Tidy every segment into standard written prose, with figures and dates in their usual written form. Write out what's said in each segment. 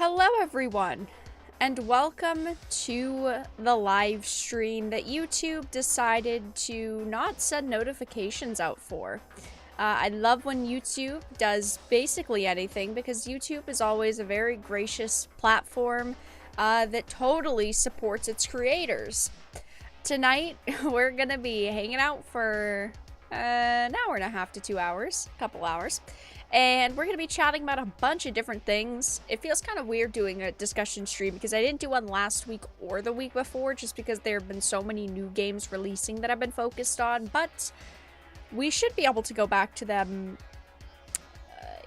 Hello everyone, and welcome to the live stream that YouTube decided to not send notifications out for. I love when YouTube does basically anything because YouTube is always a very gracious platform that totally supports its creators. Tonight, we're gonna be hanging out for an hour and a half to 2 hours, a couple hours. And we're going to be chatting about a bunch of different things. It feels kind of weird doing a discussion stream because I didn't do one last week or the week before just because there have been so many new games releasing that I've been focused on. But we should be able to go back to them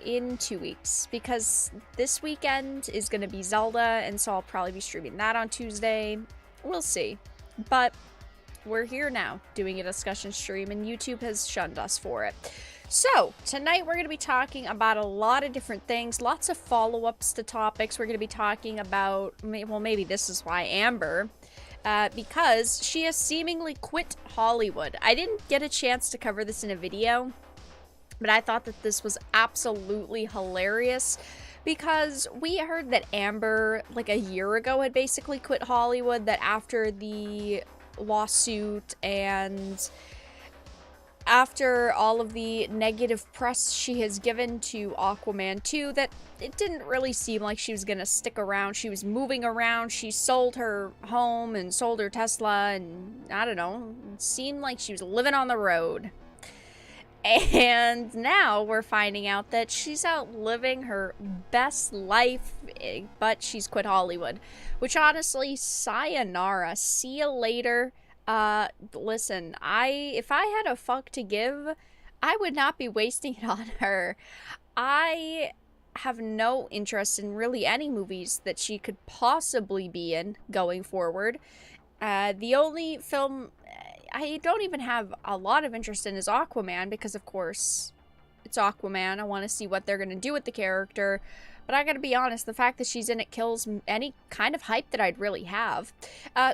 in 2 weeks because this weekend is going to be Zelda, and so I'll probably be streaming that on Tuesday. We'll see. But we're here now doing a discussion stream, and YouTube has shunned us for it. So, tonight we're going to be talking about a lot of different things, lots of follow-ups to topics. We're going to be talking about, well, maybe this is why Amber, because she has seemingly quit Hollywood. I didn't get a chance to cover this in a video, but I thought that this was absolutely hilarious because we heard that Amber, like a year ago, had basically quit Hollywood, that after the lawsuit and after all of the negative press she has given to Aquaman 2, that it didn't really seem like she was gonna stick around. She was moving around. She sold her home and sold her Tesla, and I don't know, it seemed like she was living on the road. And now we're finding out that she's out living her best life, but she's quit Hollywood. Which honestly, sayonara. See you later. Listen, if I had a fuck to give, I would not be wasting it on her. I have no interest in really any movies that she could possibly be in going forward. The only film I don't even have a lot of interest in is Aquaman, because of course it's Aquaman. I want to see what they're going to do with the character. But I gotta be honest, the fact that she's in it kills any kind of hype that I'd really have.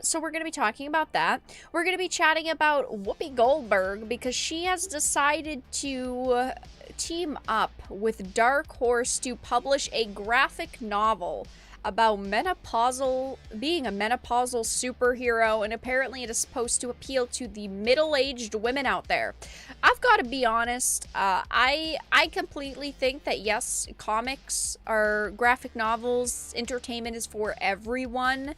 So we're gonna be talking about that. We're gonna be chatting about Whoopi Goldberg because she has decided to team up with Dark Horse to publish a graphic novel about being a menopausal superhero, and apparently it is supposed to appeal to the middle-aged women out there. I've got to be honest, I completely think that yes, comics or graphic novels, entertainment is for everyone,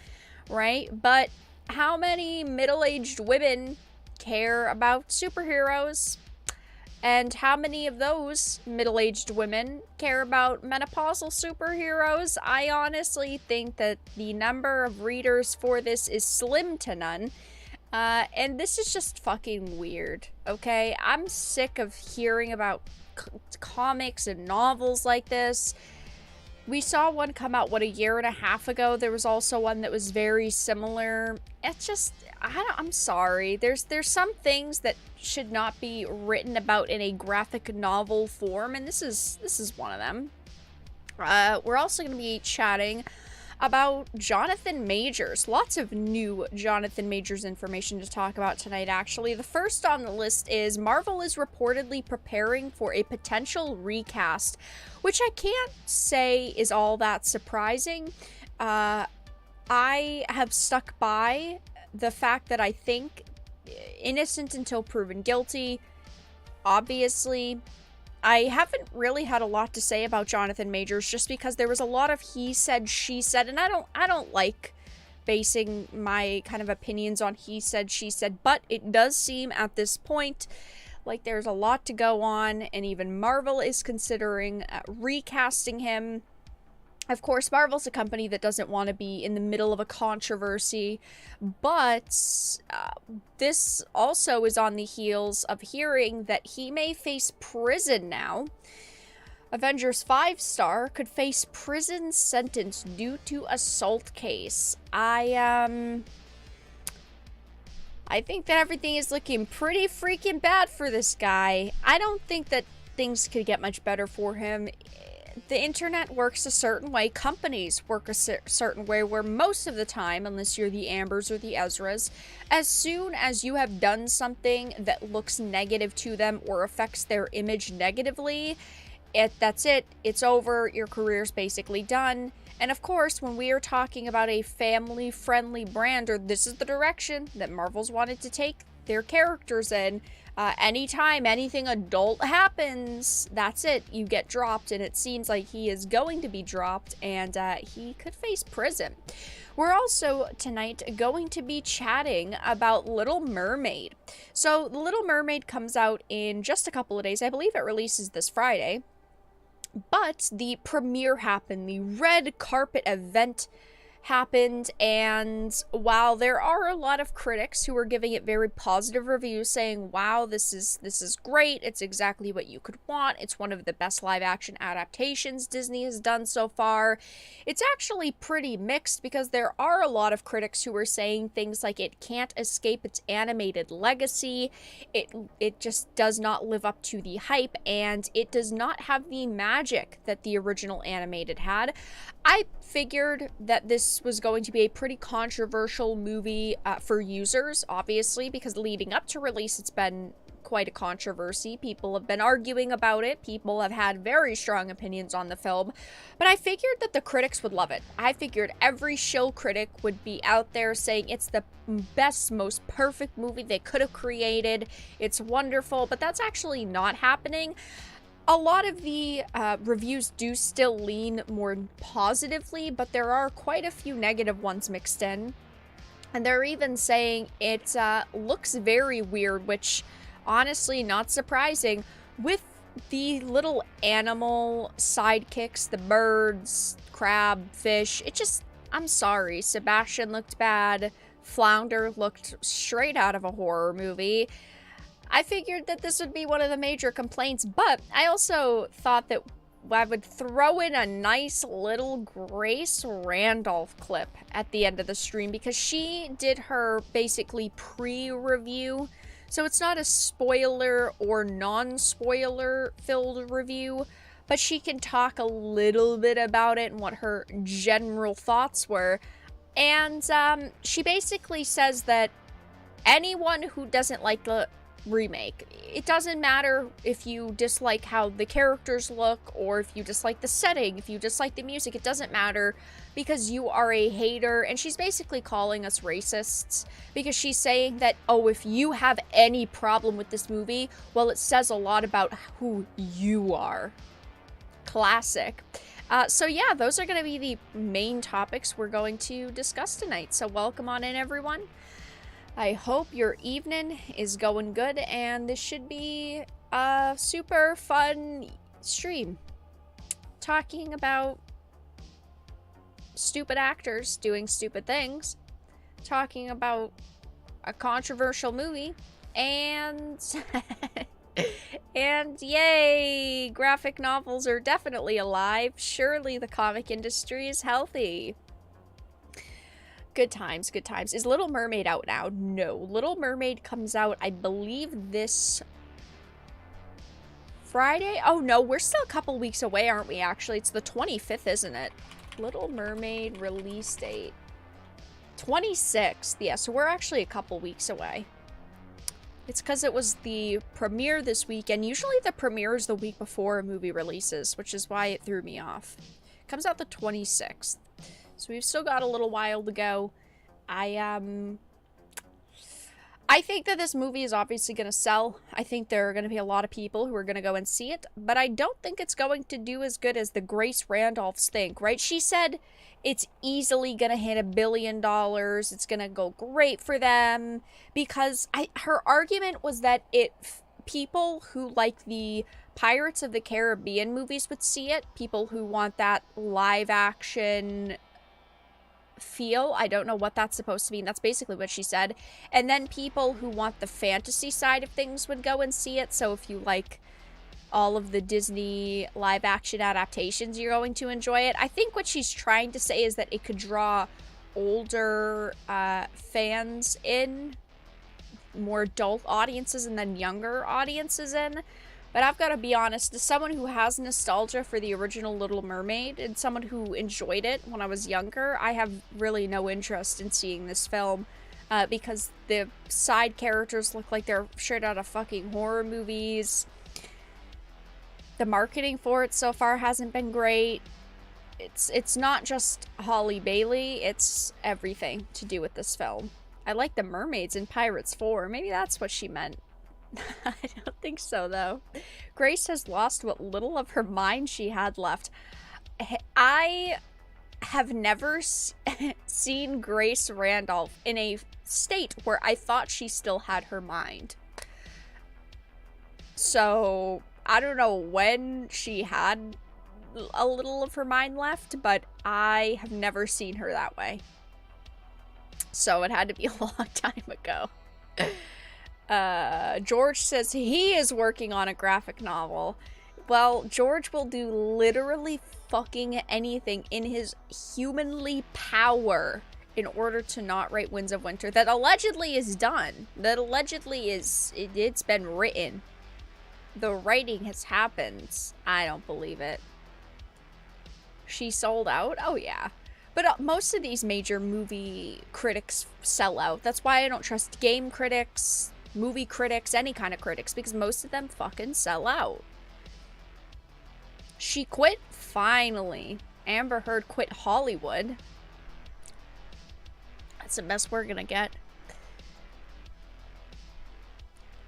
right? But how many middle-aged women care about superheroes? And how many of those middle-aged women care about menopausal superheroes? I honestly think that the number of readers for this is slim to none. And this is just fucking weird, okay? I'm sick of hearing about comics and novels like this. We saw one come out, a year and a half ago? There was also one that was very similar. It's just, I'm sorry. There's some things that should not be written about in a graphic novel form, and this is one of them. We're also going to be chatting about Jonathan Majors. Lots of new Jonathan Majors information to talk about tonight, actually. The first on the list is Marvel is reportedly preparing for a potential recast, which I can't say is all that surprising. I have stuck by the fact that I think innocent until proven guilty. Obviously, I haven't really had a lot to say about Jonathan Majors just because there was a lot of he said, she said, and I don't like basing my kind of opinions on he said, she said, but it does seem at this point like there's a lot to go on, and even Marvel is considering recasting him. Of course, Marvel's a company that doesn't want to be in the middle of a controversy, but this also is on the heels of hearing that he may face prison now. Avengers 5-star could face prison sentence due to assault case. I think that everything is looking pretty freaking bad for this guy. I don't think that things could get much better for him. The internet works a certain way, companies work a certain way, where most of the time, unless you're the Ambers or the Ezras, as soon as you have done something that looks negative to them or affects their image negatively, that's it. It's over. Your career's basically done. And of course, when we are talking about a family-friendly brand, or this is the direction that Marvel's wanted to take their characters in, anytime anything adult happens, that's it. You get dropped, and it seems like he is going to be dropped, and he could face prison. We're also, tonight, going to be chatting about Little Mermaid. So, The Little Mermaid comes out in just a couple of days. I believe it releases this Friday. But the premiere happened, the red carpet event happened, and while there are a lot of critics who are giving it very positive reviews, saying, wow, this is great, it's exactly what you could want, it's one of the best live action adaptations Disney has done so far, it's actually pretty mixed, because there are a lot of critics who are saying things like it can't escape its animated legacy, it just does not live up to the hype, and it does not have the magic that the original animated had. I figured that this was going to be a pretty controversial movie for users, obviously, because leading up to release, it's been quite a controversy. People have been arguing about it. People have had very strong opinions on the film. But I figured that the critics would love it. I figured every shill critic would be out there saying it's the best, most perfect movie they could have created. It's wonderful, but that's actually not happening. A lot of the reviews do still lean more positively, but there are quite a few negative ones mixed in. And they're even saying it looks very weird, which honestly, not surprising, with the little animal sidekicks, the birds, crab, fish. It just, I'm sorry, Sebastian looked bad. Flounder looked straight out of a horror movie. I figured that this would be one of the major complaints, but I also thought that I would throw in a nice little Grace Randolph clip at the end of the stream, because she did her basically pre-review, so it's not a spoiler or non-spoiler filled review, but she can talk a little bit about it and what her general thoughts were, and she basically says that anyone who doesn't like the remake, it doesn't matter if you dislike how the characters look, or if you dislike the setting, if you dislike the music, it doesn't matter, because you are a hater. And she's basically calling us racists, because she's saying that, oh, if you have any problem with this movie, well, it says a lot about who you are. Classic. So yeah, those are going to be the main topics we're going to discuss tonight, so welcome on in, everyone. I hope your evening is going good, and this should be a super fun stream. Talking about stupid actors doing stupid things. Talking about a controversial movie. And... and yay! Graphic novels are definitely alive. Surely the comic industry is healthy. Good times, good times. Is Little Mermaid out now? No. Little Mermaid comes out, I believe, this Friday? Oh, no, we're still a couple weeks away, aren't we, actually? It's the 25th, isn't it? Little Mermaid release date. 26th. Yeah, so we're actually a couple weeks away. It's because it was the premiere this weekend. Usually the premiere is the week before a movie releases, which is why it threw me off. It comes out the 26th. So we've still got a little while to go. I think that this movie is obviously going to sell. I think there are going to be a lot of people who are going to go and see it, but I don't think it's going to do as good as the Grace Randolphs think, right? She said it's easily going to hit $1 billion. It's going to go great for them, because her argument was that people who like the Pirates of the Caribbean movies would see it. People who want that live action feel. I don't know what that's supposed to mean. That's basically what she said. And then people who want the fantasy side of things would go and see it. So if you like all of the Disney live action adaptations, you're going to enjoy it. I think what she's trying to say is that it could draw older fans in, more adult audiences, and then younger audiences in. But I've got to be honest, as someone who has nostalgia for the original Little Mermaid, and someone who enjoyed it when I was younger, I have really no interest in seeing this film, because the side characters look like they're straight out of fucking horror movies. The marketing for it so far hasn't been great. it's not just Holly Bailey, it's everything to do with this film. I like the mermaids in Pirates 4. Maybe that's what she meant. I don't think so, though. Grace has lost what little of her mind she had left. I have never seen Grace Randolph in a state where I thought she still had her mind. So, I don't know when she had a little of her mind left, but I have never seen her that way. So, it had to be a long time ago. George says he is working on a graphic novel. Well, George will do literally fucking anything in his humanly power in order to not write Winds of Winter. That allegedly is done. That allegedly is, it's been written. The writing has happened. I don't believe it. She sold out? Oh yeah. But most of these major movie critics sell out. That's why I don't trust game critics, movie critics, any kind of critics, because most of them fucking sell out. She quit? Finally. Amber Heard quit Hollywood. That's the best we're gonna get.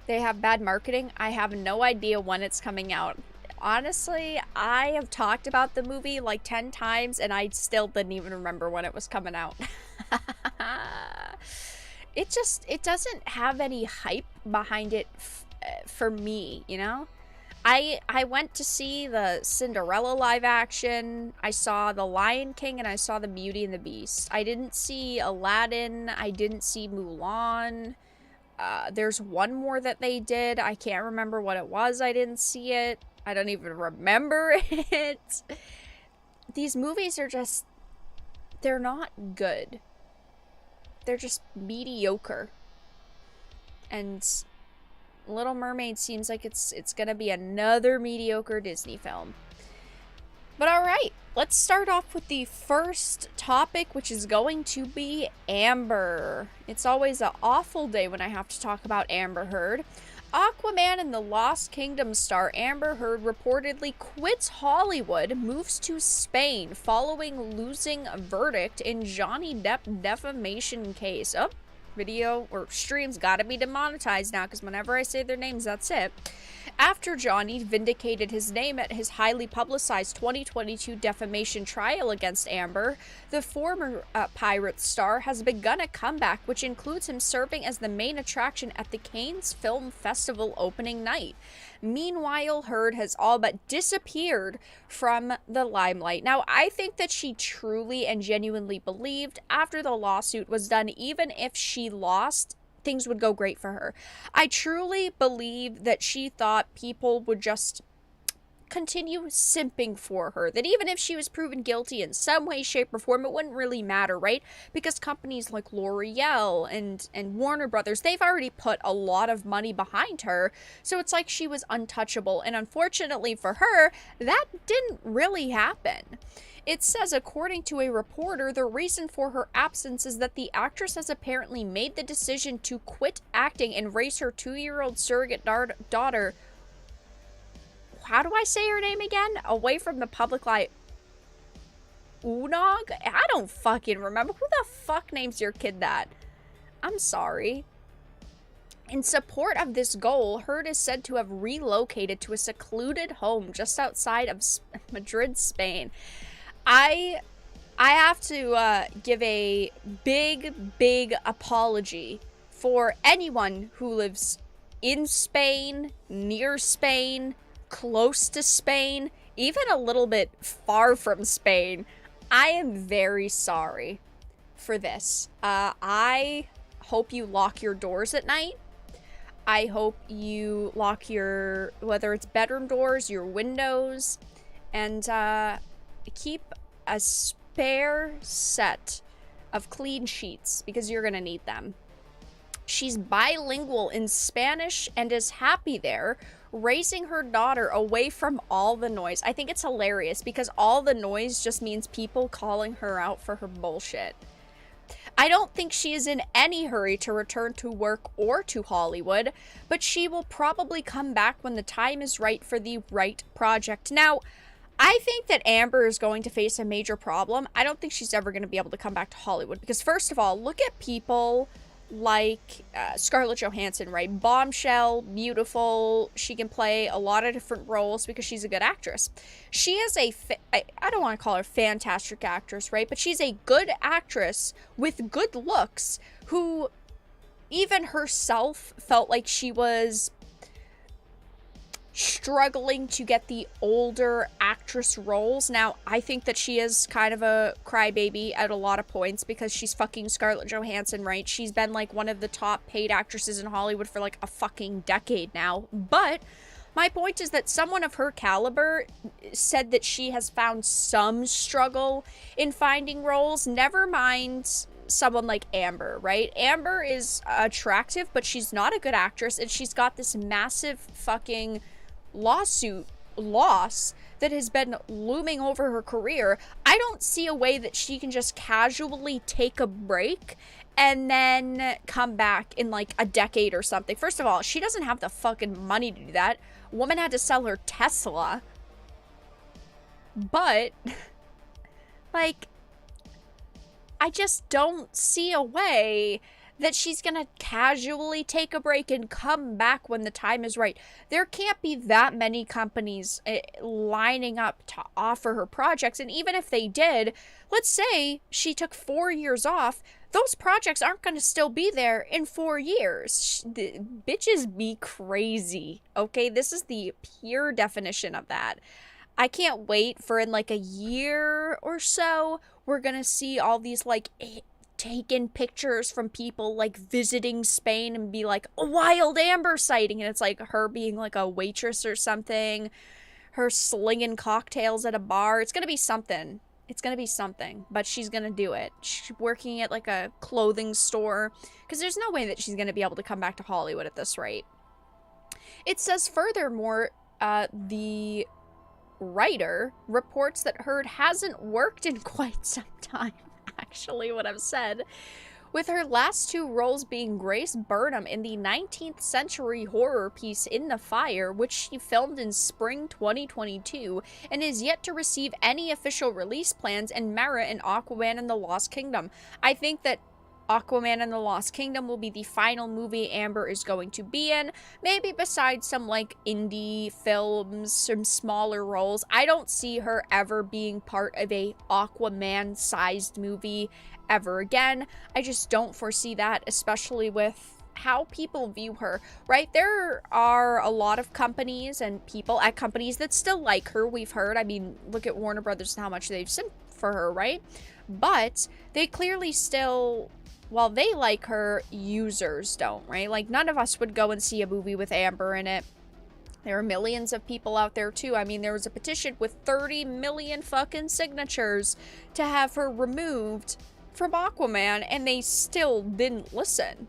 They have bad marketing. I have no idea when it's coming out. Honestly, I have talked about the movie like 10 times and I still didn't even remember when it was coming out. It doesn't have any hype behind it for me, you know? I went to see the Cinderella live action, I saw The Lion King, and I saw The Beauty and the Beast. I didn't see Aladdin, I didn't see Mulan. There's one more that they did. I can't remember what it was. I didn't see it. I don't even remember it. These movies are just... they're not good. They're just mediocre. And Little Mermaid seems like it's gonna be another mediocre Disney film. But alright, let's start off with the first topic, which is going to be Amber. It's always an awful day when I have to talk about Amber Heard. Aquaman and the Lost Kingdom star Amber Heard reportedly quits Hollywood, moves to Spain following losing a verdict in Johnny Depp defamation case. Oh, video or streams gotta be demonetized now because whenever I say their names, that's it. After Johnny vindicated his name at his highly publicized 2022 defamation trial against Amber, the former Pirates star has begun a comeback, which includes him serving as the main attraction at the Cannes Film Festival opening night. Meanwhile, Heard has all but disappeared from the limelight. Now, I think that she truly and genuinely believed after the lawsuit was done, even if she lost, things would go great for her. I truly believe that she thought people would just continue simping for her, that even if she was proven guilty in some way, shape, or form, it wouldn't really matter, right? Because companies like L'Oreal and Warner Brothers, they've already put a lot of money behind her, so it's like she was untouchable. And unfortunately for her, that didn't really happen. It says, according to a reporter, the reason for her absence is that the actress has apparently made the decision to quit acting and raise her 2-year-old surrogate daughter, how do I say her name again? Away from the public light. Unog? I don't fucking remember. Who the fuck names your kid that? I'm sorry. In support of this goal, Heard is said to have relocated to a secluded home just outside of Madrid, Spain. I have to give a big apology for anyone who lives in Spain, near Spain, close to Spain, even a little bit far from Spain. I am very sorry for this. I hope you lock your doors at night. I hope you lock your, whether it's bedroom doors, your windows, and keep a spare set of clean sheets because you're gonna need them. She's bilingual in Spanish and is happy there, raising her daughter away from all the noise. I think it's hilarious because all the noise just means people calling her out for her bullshit. I don't think she is in any hurry to return to work or to Hollywood, but she will probably come back when the time is right for the right project. Now, I think that Amber is going to face a major problem. I don't think she's ever going to be able to come back to Hollywood because, first of all, look at people like Scarlett Johansson, right? Bombshell, beautiful. She can play a lot of different roles because she's a good actress. She is I don't want to call her a fantastic actress, right? But she's a good actress with good looks who even herself felt like she was struggling to get the older actress roles. Now, I think that she is kind of a crybaby at a lot of points because she's fucking Scarlett Johansson, right? She's been like one of the top paid actresses in Hollywood for like a fucking decade now. But my point is that someone of her caliber said that she has found some struggle in finding roles. Never mind someone like Amber, right? Amber is attractive, but she's not a good actress, and she's got this massive fucking lawsuit loss that has been looming over her career. I don't see a way that she can just casually take a break and then come back in like a decade or something. First of all, she doesn't have the fucking money to do that. Woman had to sell her Tesla. But like, I just don't see a way that she's gonna casually take a break and come back when the time is right. There can't be that many companies lining up to offer her projects, and even if they did, let's say she took 4 years off, those projects aren't gonna still be there in 4 years. The bitches be crazy, okay? This is the pure definition of that. I can't wait for in like a year or so, we're gonna see all these like taken pictures from people like visiting Spain and be like a wild Amber sighting, and it's like her being like a waitress or something, her slinging cocktails at a bar. It's gonna be something. It's gonna be something, but she's gonna do it. She's working at like a clothing store because there's no way that she's gonna be able to come back to Hollywood at this rate. It says furthermore, the writer reports that Heard hasn't worked in quite some time. Actually, what I've said, with her last two roles being Grace Burnham in the 19th century horror piece In the Fire, which she filmed in spring 2022, and is yet to receive any official release plans, and Mara in Aquaman and the Lost Kingdom. I think that Aquaman and the Lost Kingdom will be the final movie Amber is going to be in. Maybe besides some like indie films, some smaller roles. I don't see her ever being part of a Aquaman-sized movie ever again. I just don't foresee that, especially with how people view her, right? There are a lot of companies and people at companies that still like her, we've heard. I mean, look at Warner Brothers and how much they've sent for her, right? But they clearly still, while they like her, users don't, right? Like, none of us would go and see a movie with Amber in it. There are millions of people out there, too. I mean, there was a petition with 30 million fucking signatures to have her removed from Aquaman, and they still didn't listen.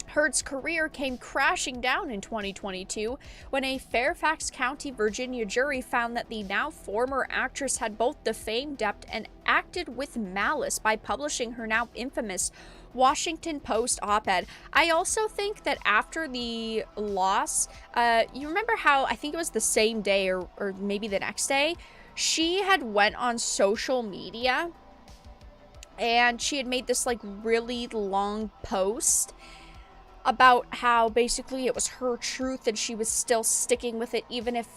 Heard's career came crashing down in 2022 when a Fairfax County, Virginia jury found that the now former actress had both defamed, debt, and acted with malice by publishing her now infamous Washington Post op-ed. I also think that after the loss, you remember how, I think it was the same day or maybe the next day, she had went on social media and she had made this like really long post about how basically it was her truth and she was still sticking with it even if,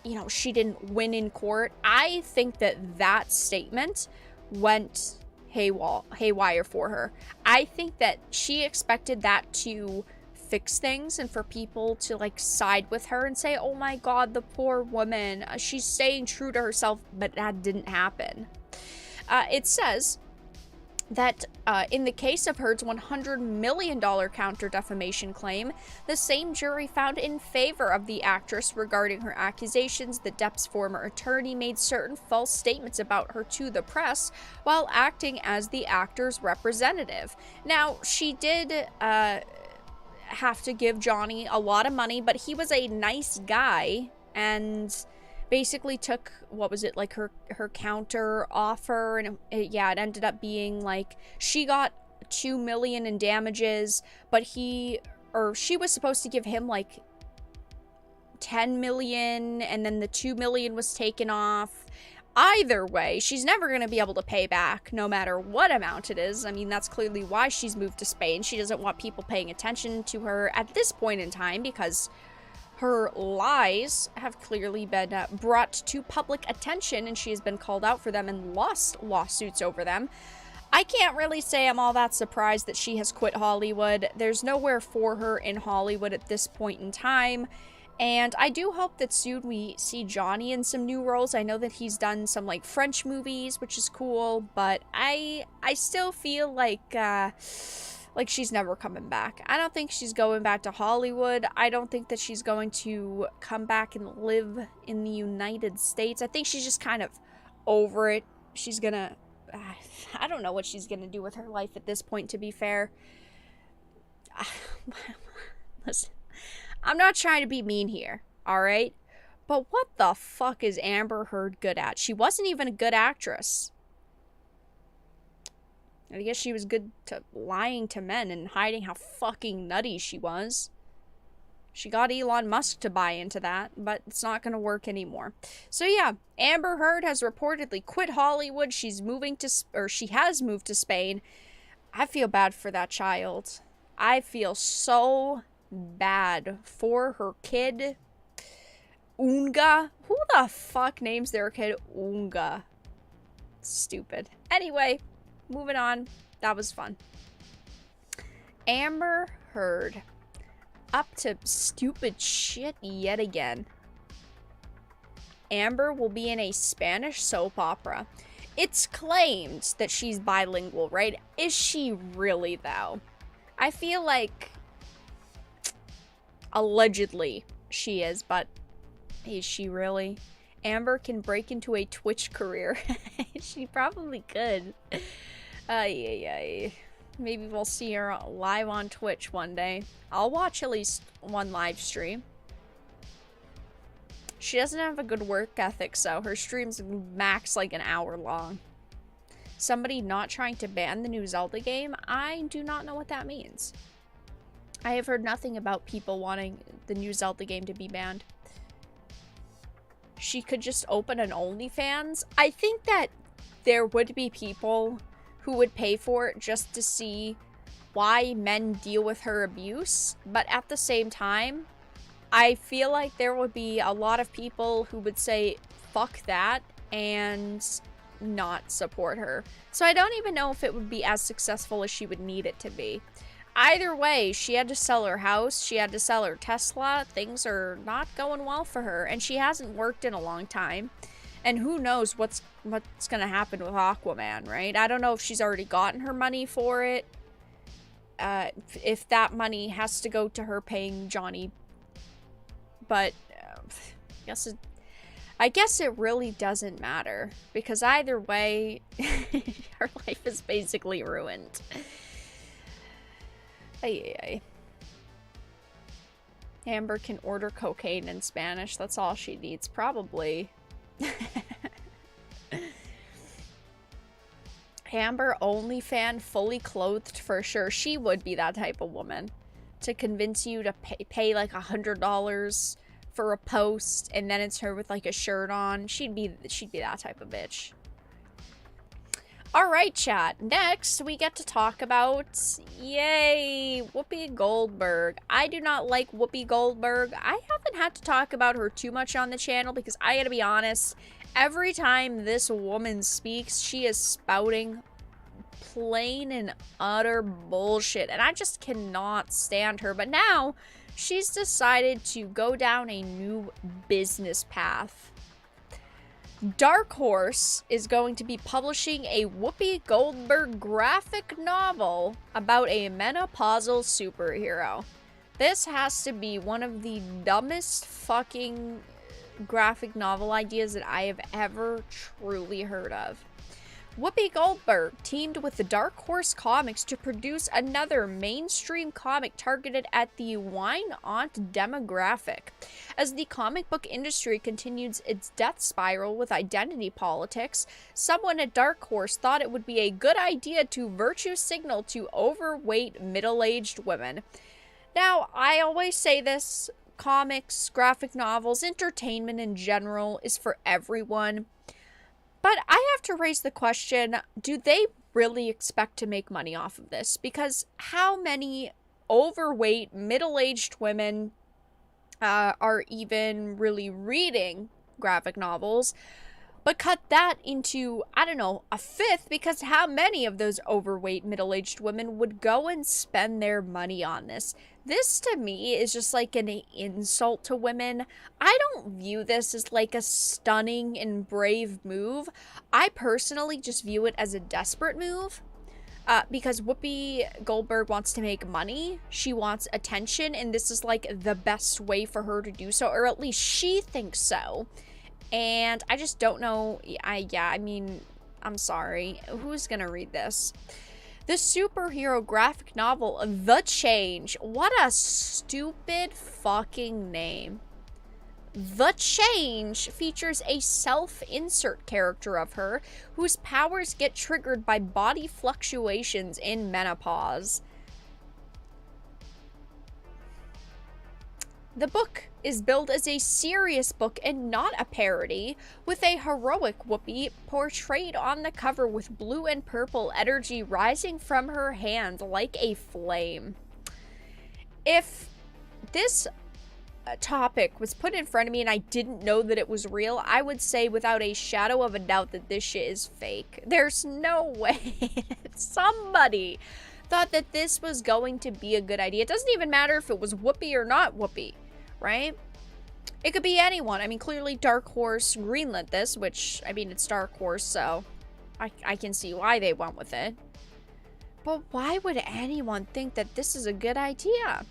you know, she didn't win in court. I think that that statement went haywire for her. I think that she expected that to fix things and for people to like side with her and say, oh my god, the poor woman, she's staying true to herself, but that didn't happen. It says that in the case of Heard's $100 million counter-defamation claim, the same jury found in favor of the actress regarding her accusations that Depp's former attorney made certain false statements about her to the press while acting as the actor's representative. Now, she did have to give Johnny a lot of money, but he was a nice guy and basically took, what was it, like her counter offer, and it ended up being like she got $2 million in damages, but she was supposed to give him like 10 million and then the 2 million was taken off. Either way, she's never going to be able to pay back no matter what amount it is. I mean, that's clearly why she's moved to Spain. She doesn't want people paying attention to her at this point in time because her lies have clearly been brought to public attention and she has been called out for them and lost lawsuits over them. I can't really say I'm all that surprised that she has quit Hollywood. There's nowhere for her in Hollywood at this point in time. And I do hope that soon we see Johnny in some new roles. I know that he's done some, like, French movies, which is cool. But I still feel like she's never coming back. I don't think she's going back to Hollywood. I don't think that she's going to come back and live in the United States. I think she's just kind of over it. She's gonna... I don't know what she's gonna do with her life at this point, to be fair. Listen. I'm not trying to be mean here, alright? But what the fuck is Amber Heard good at? She wasn't even a good actress. I guess she was good to lying to men and hiding how fucking nutty she was. She got Elon Musk to buy into that, but it's not going to work anymore. So yeah, Amber Heard has reportedly quit Hollywood. She has moved to Spain. I feel bad for that child. I feel so bad for her kid. Unga. Who the fuck names their kid Unga? Stupid. Anyway, moving on. That was fun. Amber Heard. Up to stupid shit yet again. Amber will be in a Spanish soap opera. It's claimed that she's bilingual, right? Is she really, though? I feel like allegedly she is, but is she really? Amber can break into a Twitch career. She probably could. Maybe we'll see her live on Twitch one day. I'll watch at least one live stream. She doesn't have a good work ethic, so her streams max like an hour long. Somebody not trying to ban the new Zelda game? I do not know what that means. I have heard nothing about people wanting the new Zelda game to be banned. She could just open an OnlyFans. I think that there would be people who would pay for it just to see why men deal with her abuse. But at the same time, I feel like there would be a lot of people who would say, fuck that, and not support her. So I don't even know if it would be as successful as she would need it to be. Either way, she had to sell her house, she had to sell her Tesla, things are not going well for her, and she hasn't worked in a long time. And who knows what's gonna happen with Aquaman, right? I don't know if she's already gotten her money for it. If that money has to go to her paying Johnny. But I guess it really doesn't matter. Because either way, her life is basically ruined. Amber can order cocaine in Spanish. That's all she needs, probably. Amber OnlyFan fully clothed for sure. She would be that type of woman to convince you to pay like $100 for a post and then it's her with like a shirt on. She'd be that type of bitch. Alright, chat. Next, we get to talk about, yay, Whoopi Goldberg. I do not like Whoopi Goldberg. I haven't had to talk about her too much on the channel because I gotta be honest, every time this woman speaks, she is spouting plain and utter bullshit. And I just cannot stand her. But now, she's decided to go down a new business path. Dark Horse is going to be publishing a Whoopi Goldberg graphic novel about a menopausal superhero. This has to be one of the dumbest fucking graphic novel ideas that I have ever truly heard of. Whoopi Goldberg teamed with the Dark Horse Comics to produce another mainstream comic targeted at the wine-aunt demographic. As the comic book industry continues its death spiral with identity politics, someone at Dark Horse thought it would be a good idea to virtue signal to overweight middle-aged women. Now, I always say this, comics, graphic novels, entertainment in general is for everyone. But I have to raise the question, do they really expect to make money off of this? Because how many overweight, middle-aged women are even really reading graphic novels? But cut that into, I don't know, a fifth, because how many of those overweight, middle-aged women would go and spend their money on this? This, to me, is just like an insult to women. I don't view this as like a stunning and brave move. I personally just view it as a desperate move. Because Whoopi Goldberg wants to make money, she wants attention, and this is like the best way for her to do so, or at least she thinks so. And I just don't know. I mean, I'm sorry. Who's gonna read this? The superhero graphic novel, The Change. What a stupid fucking name. The Change features a self-insert character of her whose powers get triggered by body fluctuations in menopause. The book is billed as a serious book and not a parody, with a heroic Whoopi portrayed on the cover with blue and purple energy rising from her hand like a flame. If this topic was put in front of me and I didn't know that it was real, I would say without a shadow of a doubt that this shit is fake. There's no way somebody thought that this was going to be a good idea. It doesn't even matter if it was Whoopi or not Whoopi, right? It could be anyone. I mean, clearly Dark Horse greenlit this, which, I mean, it's Dark Horse, so I can see why they went with it. But why would anyone think that this is a good idea?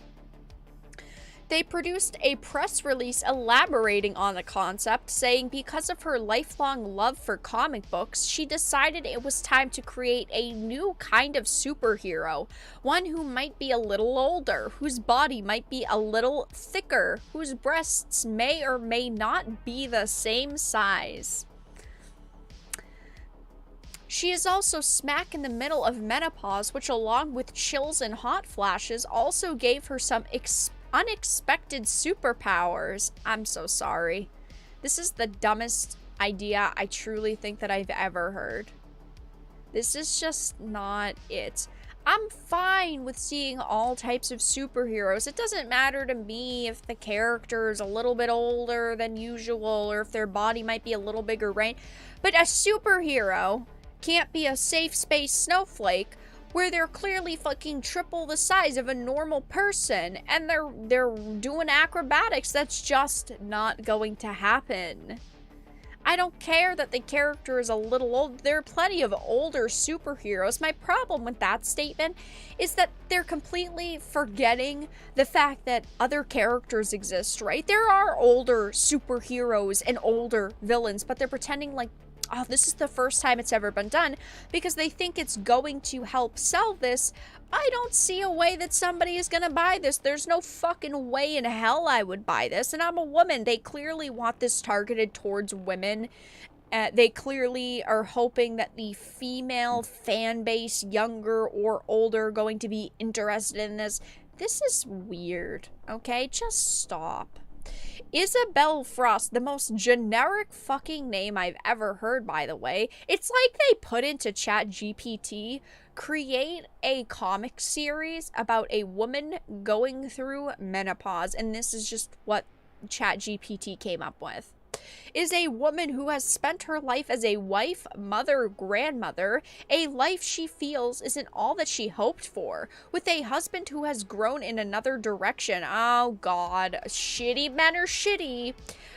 They produced a press release elaborating on the concept, saying because of her lifelong love for comic books, she decided it was time to create a new kind of superhero. One who might be a little older, whose body might be a little thicker, whose breasts may or may not be the same size. She is also smack in the middle of menopause, which along with chills and hot flashes also gave her some unexpected superpowers. I'm so sorry. This is the dumbest idea I truly think that I've ever heard. This is just not it. I'm fine with seeing all types of superheroes. It doesn't matter to me if the character is a little bit older than usual or if their body might be a little bigger, right? But a superhero can't be a safe space snowflake where they're clearly fucking triple the size of a normal person and they're doing acrobatics. That's just not going to happen. I don't care that the character is a little old. There are plenty of older superheroes. My problem with that statement is that they're completely forgetting the fact that other characters exist, right? There are older superheroes and older villains, but they're pretending like, oh, this is the first time it's ever been done because they think it's going to help sell this. I don't see a way that somebody is going to buy this. There's no fucking way in hell I would buy this. And I'm a woman. They clearly want this targeted towards women. They clearly are hoping that the female fan base, younger or older, going to be interested in this. This is weird, okay? Just stop. Isabel Frost, the most generic fucking name I've ever heard, by the way. It's like they put into ChatGPT, create a comic series about a woman going through menopause, and this is just what ChatGPT came up with. Is a woman who has spent her life as a wife, mother, grandmother, a life she feels isn't all that she hoped for, with a husband who has grown in another direction. Oh god, shitty men are shitty.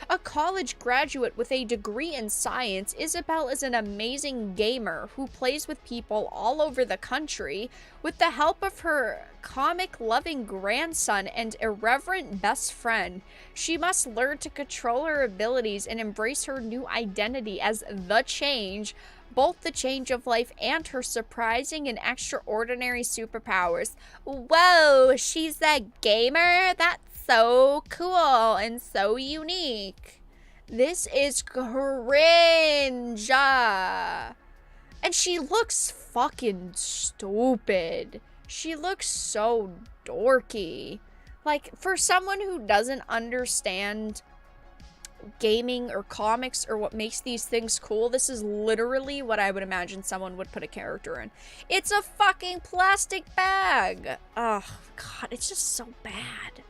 A college graduate with a degree in science, Isabel is an amazing gamer who plays with people all over the country. With the help of her comic-loving grandson and irreverent best friend, she must learn to control her abilities and embrace her new identity as The Change, both the change of life and her surprising and extraordinary superpowers. Whoa, she's a gamer? That's so cool and so unique. This is cringe. And she looks fucking stupid. She looks so dorky. Like, for someone who doesn't understand gaming or comics or what makes these things cool, this is literally what I would imagine someone would put a character in. It's a fucking plastic bag. Oh, God, it's just so bad.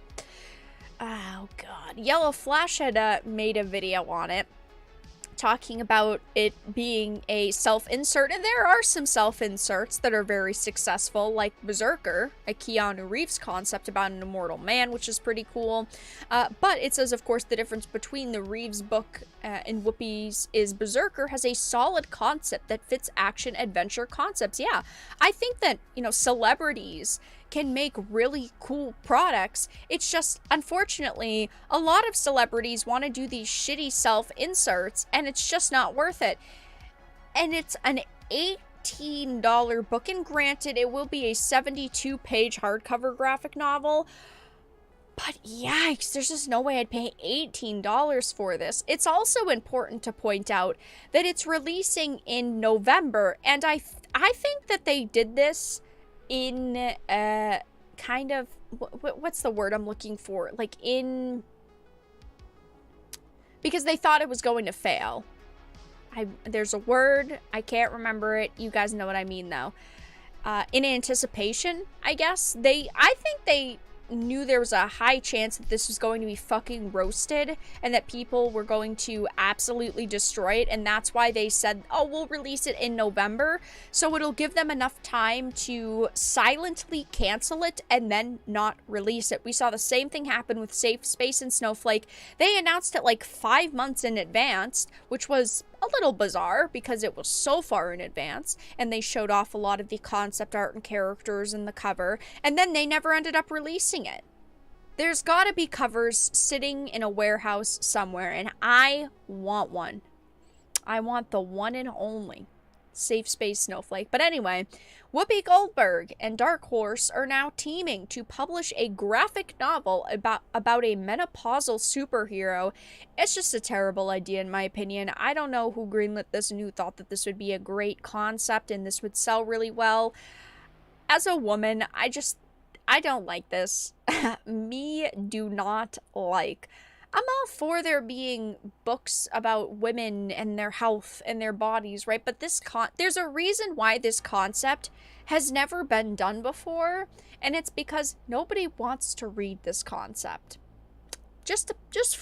Oh, God. Yellow Flash had made a video on it, talking about it being a self-insert, and there are some self-inserts that are very successful, like Berserker, a Keanu Reeves concept about an immortal man, which is pretty cool. But it says, of course, the difference between the Reeves book and Whoopi's is Berserker has a solid concept that fits action-adventure concepts. Yeah, I think that, you know, celebrities can make really cool products. It's just, unfortunately, a lot of celebrities want to do these shitty self-inserts, and it's just not worth it. And it's an $18 book, and granted, it will be a 72-page hardcover graphic novel, but yikes, there's just no way I'd pay $18 for this. It's also important to point out that it's releasing in November, and I think that they did this in kind of, what's the word I'm looking for? Like, because they thought it was going to fail. There's a word, I can't remember it. You guys know what I mean, though. In anticipation, I guess. I think they knew there was a high chance that this was going to be fucking roasted and that people were going to absolutely destroy it, and that's why they said, oh, we'll release it in November, so it'll give them enough time to silently cancel it and then not release it. We saw the same thing happen with Safe Space and Snowflake. They announced it like 5 months in advance, which was a little bizarre because it was so far in advance, and they showed off a lot of the concept art and characters in the cover, and then they never ended up releasing it. There's gotta be covers sitting in a warehouse somewhere, and I want one. I want the one and only Safe Space Snowflake. But anyway, Whoopi Goldberg and Dark Horse are now teaming to publish a graphic novel about a menopausal superhero. It's just a terrible idea, in my opinion. I don't know who greenlit this and who thought that this would be a great concept and this would sell really well. As a woman, I don't like this. Me do not like. I'm all for there being books about women and their health and their bodies, right? But there's a reason why this concept has never been done before, and it's because nobody wants to read this concept. Just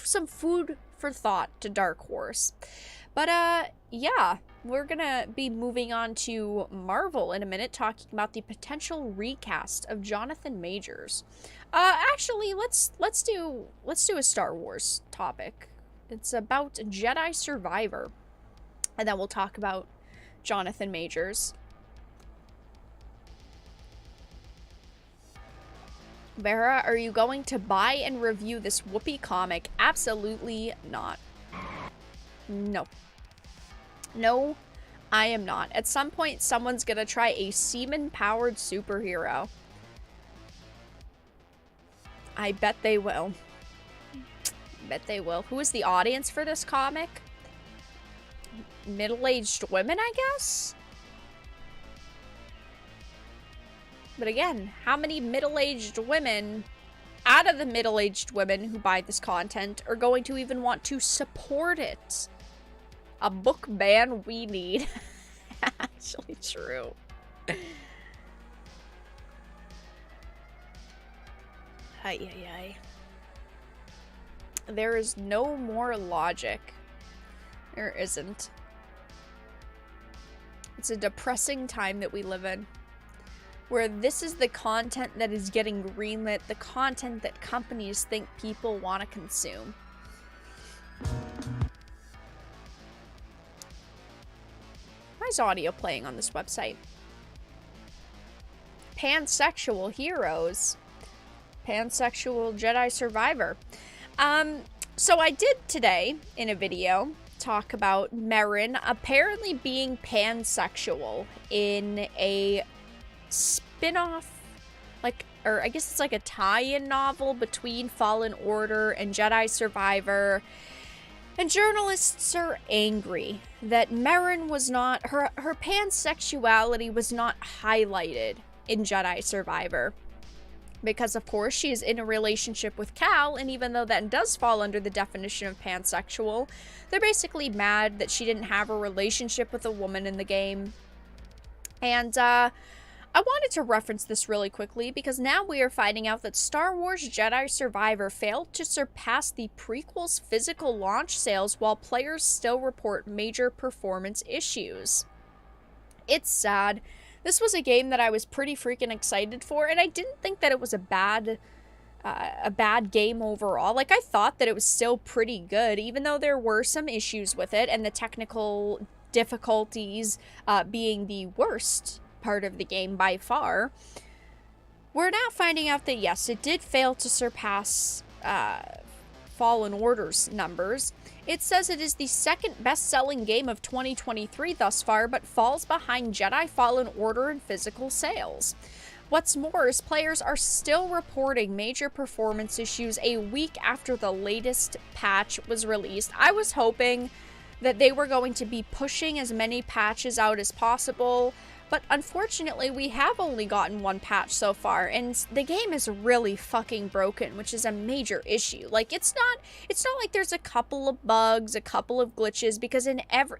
some food for thought to Dark Horse. But yeah, we're gonna be moving on to Marvel in a minute, talking about the potential recast of Jonathan Majors. Actually, let's do a Star Wars topic. It's about Jedi Survivor, and then we'll talk about Jonathan Majors. Vara, are you going to buy and review this Whoopi comic? Absolutely not. No. No, I am not. At some point, someone's gonna try a semen-powered superhero. I bet they will. Bet they will. Who is the audience for this comic? Middle-aged women, I guess? But again, how many middle-aged women, out of the middle-aged women who buy this content, are going to even want to support it? A book ban we need. Actually true. Ay. There is no more logic. There isn't. It's a depressing time that we live in, where this is the content that is getting greenlit, the content that companies think people want to consume. Why is audio playing on this website? Pansexual heroes. Pansexual Jedi Survivor. So I did today, in a video, talk about Merrin apparently being pansexual in a spin-off, or I guess it's like a tie-in novel between Fallen Order and Jedi Survivor. And journalists are angry that Merrin was not, her pansexuality was not highlighted in Jedi Survivor. because of course she is in a relationship with Cal, and even though that does fall under the definition of pansexual, they're basically mad that she didn't have a relationship with a woman in the game. And I wanted to reference this really quickly because now we are finding out that Star Wars Jedi Survivor failed to surpass the prequel's physical launch sales while players still report major performance issues. It's sad. This was a game that I was pretty freaking excited for, and I didn't think that it was a bad game overall. Like, I thought that it was still pretty good, even though there were some issues with it, and the technical difficulties being the worst part of the game by far. We're now finding out that yes, it did fail to surpass Fallen Order's numbers. It says it is the second best-selling game of 2023 thus far, but falls behind Jedi Fallen Order in physical sales. What's more is players are still reporting major performance issues a week after the latest patch was released. I was hoping that they were going to be pushing as many patches out as possible, but unfortunately we have only gotten one patch so far, and the game is really fucking broken, which is a major issue. Like, it's not like there's a couple of bugs, a couple of glitches, because in every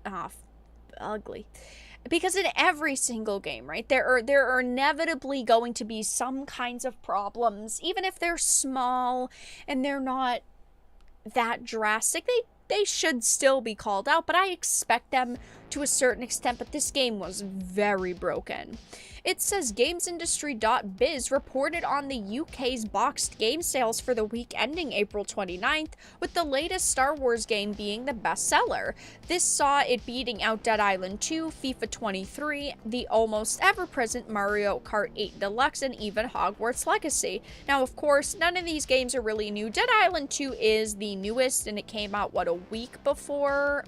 single game, right, there are inevitably going to be some kinds of problems, even if they're small and they're not that drastic. They should still be called out, but I expect them to a certain extent, but this game was very broken. It says GamesIndustry.biz reported on the UK's boxed game sales for the week ending April 29th, with the latest Star Wars game being the bestseller. This saw it beating out Dead Island 2, FIFA 23, the almost ever-present Mario Kart 8 Deluxe, and even Hogwarts Legacy. Now, of course, none of these games are really new. Dead Island 2 is the newest, and it came out, a week before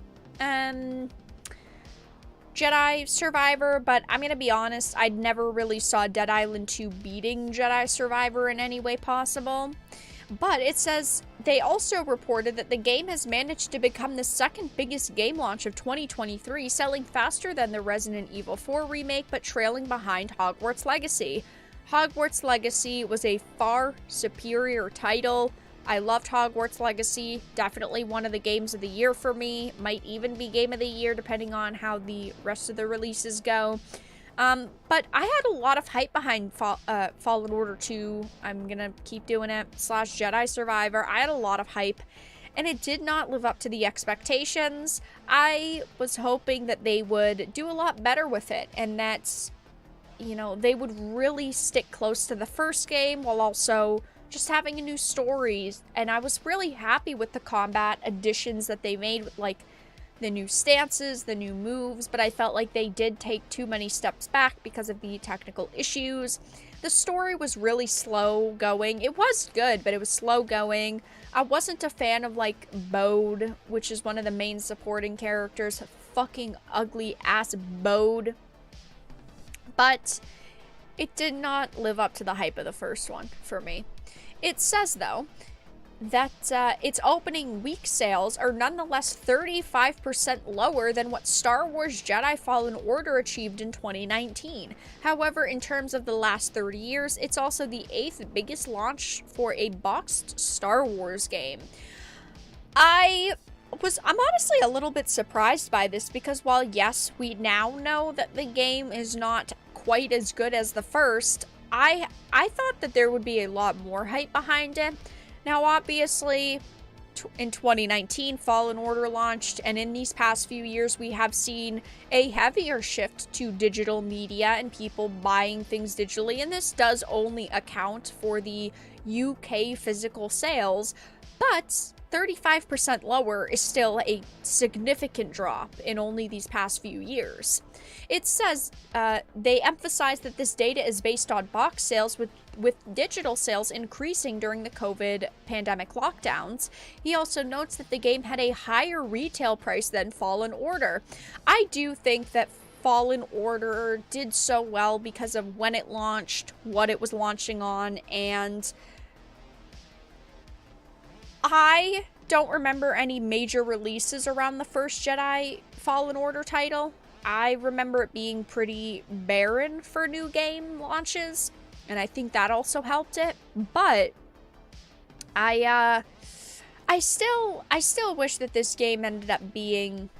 Jedi Survivor, but I'm gonna be honest, I never really saw Dead Island 2 beating Jedi Survivor in any way possible. But it says they also reported that the game has managed to become the second biggest game launch of 2023, selling faster than the Resident Evil 4 remake, but trailing behind Hogwarts Legacy. Hogwarts Legacy was a far superior title. I loved Hogwarts Legacy, definitely one of the games of the year for me, might even be game of the year depending on how the rest of the releases go. But I had a lot of hype behind Fallen Order 2, I'm gonna keep doing it, / Jedi Survivor. I had a lot of hype, and it did not live up to the expectations. I was hoping that they would do a lot better with it, and that, you know, they would really stick close to the first game while also just having a new story. And I was really happy with the combat additions that they made, with like the new stances, the new moves, but I felt like they did take too many steps back because of the technical issues. The story was really slow going. It was good, but it was slow going. I wasn't a fan of like Bode, which is one of the main supporting characters. Fucking ugly ass Bode. But it did not live up to the hype of the first one for me. It says, though, that its opening week sales are nonetheless 35% lower than what Star Wars Jedi Fallen Order achieved in 2019. However, in terms of the last 30 years, it's also the 8th biggest launch for a boxed Star Wars game. I'm honestly a little bit surprised by this, because while yes, we now know that the game is not quite as good as the first, I thought that there would be a lot more hype behind it. Now, obviously, in 2019, Fallen Order launched, and in these past few years, we have seen a heavier shift to digital media and people buying things digitally, and this does only account for the UK physical sales, but 35% lower is still a significant drop in only these past few years. It says they emphasize that this data is based on box sales, with digital sales increasing during the COVID pandemic lockdowns. He also notes that the game had a higher retail price than Fallen Order. I do think that Fallen Order did so well because of when it launched, what it was launching on, and I don't remember any major releases around the first Jedi Fallen Order title. I remember it being pretty barren for new game launches. and I think that also helped it. But I still wish that this game ended up being,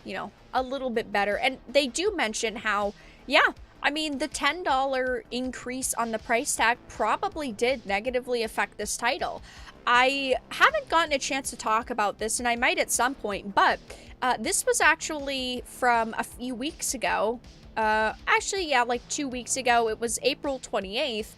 you know, a little bit better. And they do mention how, yeah, I mean, the $10 increase on the price tag probably did negatively affect this title. I haven't gotten a chance to talk about this, and I might at some point, but this was actually from a few weeks ago. Actually, yeah, like 2 weeks ago. It was April 28th.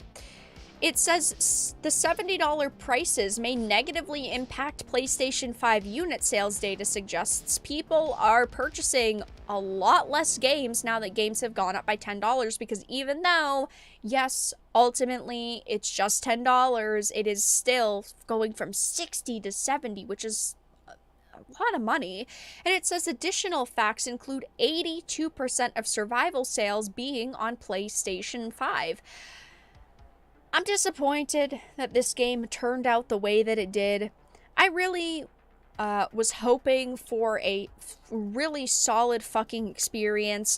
It says the $70 prices may negatively impact PlayStation 5 unit sales. Data suggests people are purchasing a lot less games now that games have gone up by $10, because even though, yes, ultimately it's just $10, it is still going from 60 to 70, which is a lot of money. And it says additional facts include 82% of survival sales being on PlayStation 5. I'm disappointed that this game turned out the way that it did. I really was hoping for a really solid fucking experience.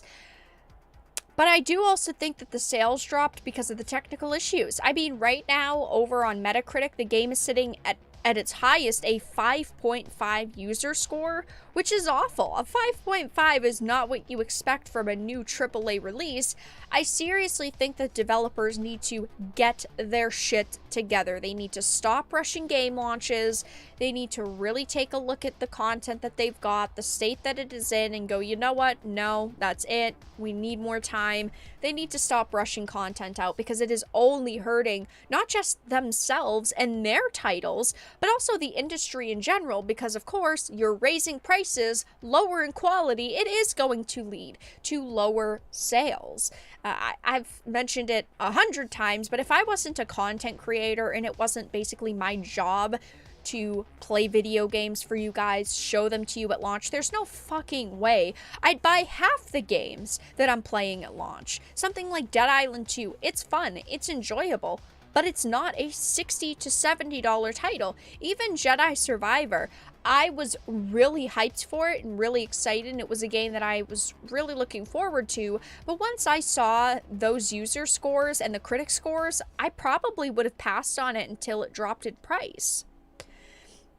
But I do also think that the sales dropped because of the technical issues. I mean, right now, over on Metacritic, the game is sitting at its highest, a 5.5 user score, which is awful. A 5.5 is not what you expect from a new AAA release. I seriously think that developers need to get their shit together. They need to stop rushing game launches. They need to really take a look at the content that they've got, the state that it is in, and go, you know what? No, that's it. We need more time. They need to stop rushing content out, because it is only hurting not just themselves and their titles, but also the industry in general, because of course you're raising prices, lowering quality, it is going to lead to lower sales. I've mentioned it 100 times, but if I wasn't a content creator and it wasn't basically my job to play video games for you guys, show them to you at launch, there's no fucking way I'd buy half the games that I'm playing at launch. Something like Dead Island 2, it's fun, it's enjoyable, but it's not a $60 to $70 title. Even Jedi Survivor, I was really hyped for it and really excited, and it was a game that I was really looking forward to, but once I saw those user scores and the critic scores, I probably would have passed on it until it dropped in price.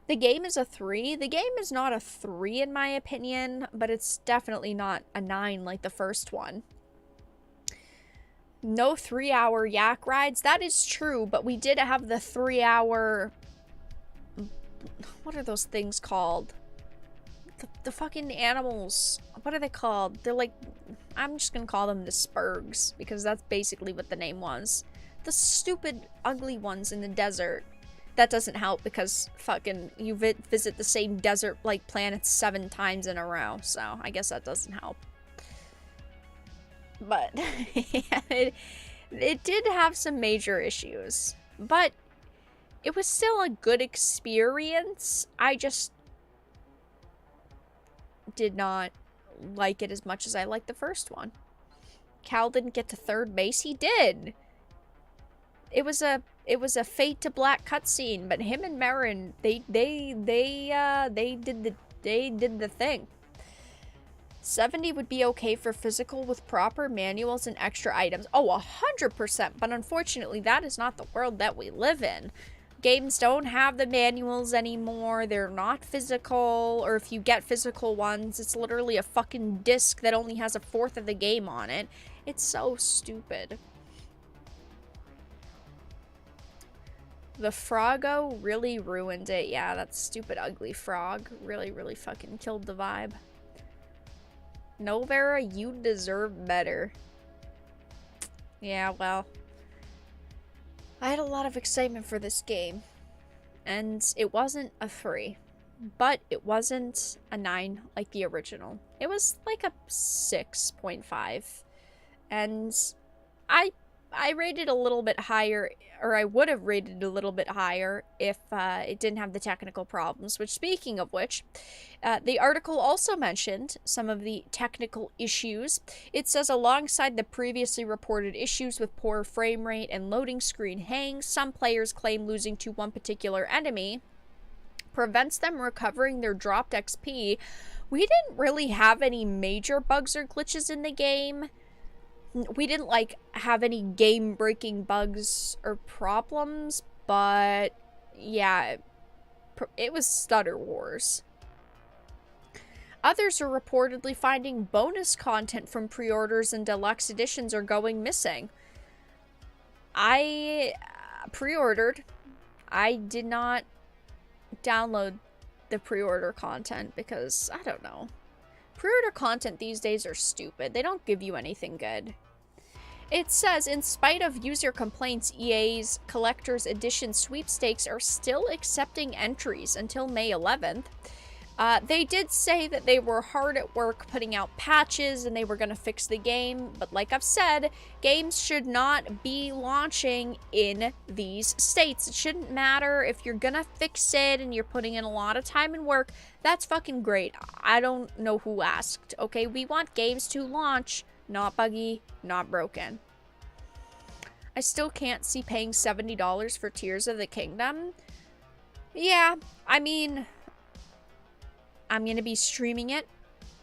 The game is a 3. The game is not a 3 in my opinion, but it's definitely not a 9 like the first one. No 3-hour yak rides, that is true, but we did have the 3-hour... What are those things called? The fucking animals. What are they called? They're like... I'm just gonna call them the Spurgs, because that's basically what the name was. The stupid, ugly ones in the desert. That doesn't help, because fucking you visit the same desert-like planets 7 times in a row, so I guess that doesn't help. But yeah, it did have some major issues, but it was still a good experience. I just did not like it as much as I liked the first one. Cal didn't get to 3rd base. He did. It was a fade to black cutscene, but him and Marin, they did the thing. 70 would be okay for physical with proper manuals and extra items. Oh, 100%, but unfortunately that is not the world that we live in. Games don't have the manuals anymore, they're not physical, or if you get physical ones, it's literally a fucking disc that only has 1/4 of the game on it. It's so stupid. The Froggo really ruined it. Yeah, that stupid ugly frog really, really fucking killed the vibe. No, Vara, you deserve better. Yeah, well, I had a lot of excitement for this game, and it wasn't a 3, but it wasn't a 9 like the original. It was like a 6.5, and I rated a little bit higher, or I would have rated a little bit higher if it didn't have the technical problems, which, speaking of which, the article also mentioned some of the technical issues. It says, alongside the previously reported issues with poor frame rate and loading screen hangs, some players claim losing to one particular enemy prevents them recovering their dropped XP. We didn't really have any major bugs or glitches in the game. We didn't, like, have any game-breaking bugs or problems, but yeah, it was stutter wars. Others are reportedly finding bonus content from pre-orders and deluxe editions are going missing. I pre-ordered. I did not download the pre-order content because, I don't know. Pre-order content these days are stupid. They don't give you anything good. It says, in spite of user complaints, EA's Collector's Edition sweepstakes are still accepting entries until May 11th. They did say that they were hard at work putting out patches and they were going to fix the game, but like I've said, games should not be launching in these states. It shouldn't matter if you're going to fix it and you're putting in a lot of time and work. That's fucking great. I don't know who asked, okay? We want games to launch, not buggy, not broken. I still can't see paying $70 for Tears of the Kingdom. Yeah, I mean, I'm going to be streaming it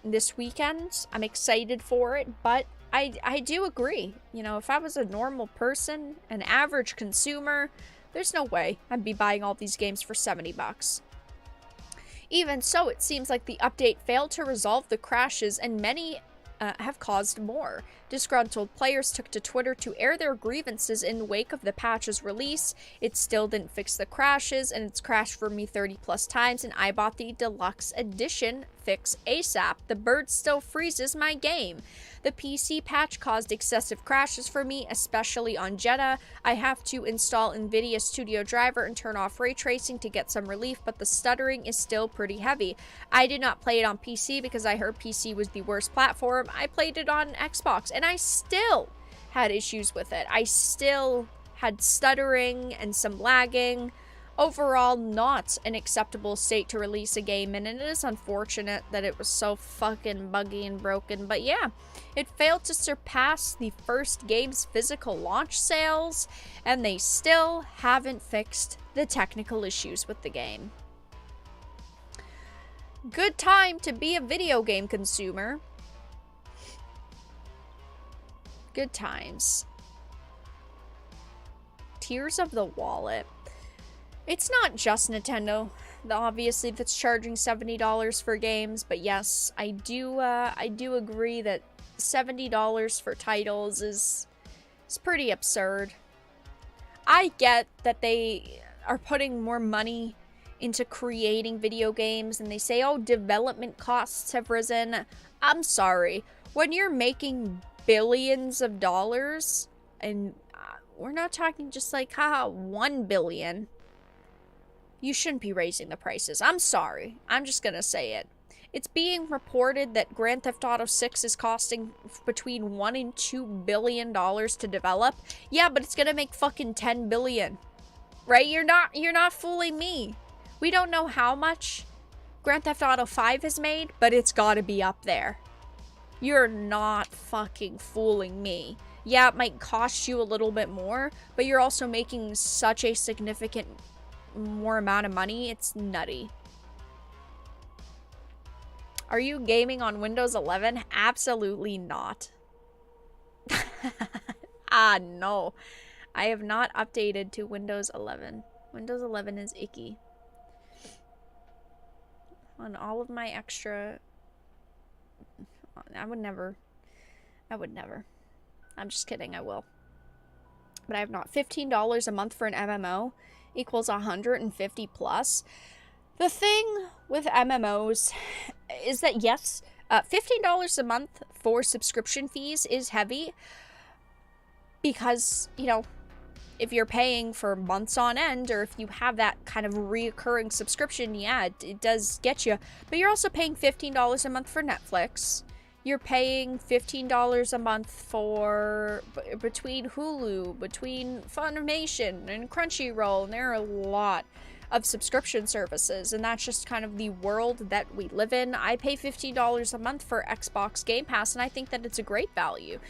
this weekend. I'm excited for it, but I do agree. You know, if I was a normal person, an average consumer, there's no way I'd be buying all these games for $70. Even so, it seems like the update failed to resolve the crashes, and many have caused more. Disgruntled players took to Twitter to air their grievances in the wake of the patch's release. It still didn't fix the crashes, and it's crashed for me 30 plus times, and I bought the deluxe edition fix ASAP. The bird still freezes my game. The PC patch caused excessive crashes for me, especially on Jedi. I have to install NVIDIA Studio Driver and turn off ray tracing to get some relief, but the stuttering is still pretty heavy. I did not play it on PC because I heard PC was the worst platform. I played it on Xbox, and I still had issues with it. I still had stuttering and some lagging. Overall, not an acceptable state to release a game, and it is unfortunate that it was so fucking buggy and broken. But yeah, it failed to surpass the first game's physical launch sales, and they still haven't fixed the technical issues with the game. Good time to be a video game consumer. Good times. Tears of the Wallet. It's not just Nintendo, obviously, that's charging $70 for games, but yes, I do agree that $70 for titles is pretty absurd. I get that they are putting more money into creating video games, and they say, oh, development costs have risen. I'm sorry. When you're making billions of dollars, and we're not talking just like, haha, 1 billion, you shouldn't be raising the prices. I'm sorry. I'm just gonna say it. It's being reported that Grand Theft Auto 6 is costing between $1 and $2 billion to develop. Yeah, but it's gonna make fucking 10 billion. Right? You're not fooling me. We don't know how much Grand Theft Auto 5 has made, but it's gotta be up there. You're not fucking fooling me. Yeah, it might cost you a little bit more, but you're also making such a significant more amount of money. It's nutty. Are you gaming on Windows 11? Absolutely not. No. I have not updated to Windows 11. Windows 11 is icky. On all of my extra... I would never. I'm just kidding, I will. But I have not. $15 a month for an MMO equals 150 plus. The thing with MMOs is that, yes, $15 a month for subscription fees is heavy because, you know, if you're paying for months on end, or if you have that kind of reoccurring subscription, yeah, it does get you. But you're also paying $15 a month for Netflix. You're paying $15 a month for between Hulu, between Funimation and Crunchyroll, and there are a lot of subscription services, and that's just kind of the world that we live in. I pay $15 a month for Xbox Game Pass, and I think that it's a great value.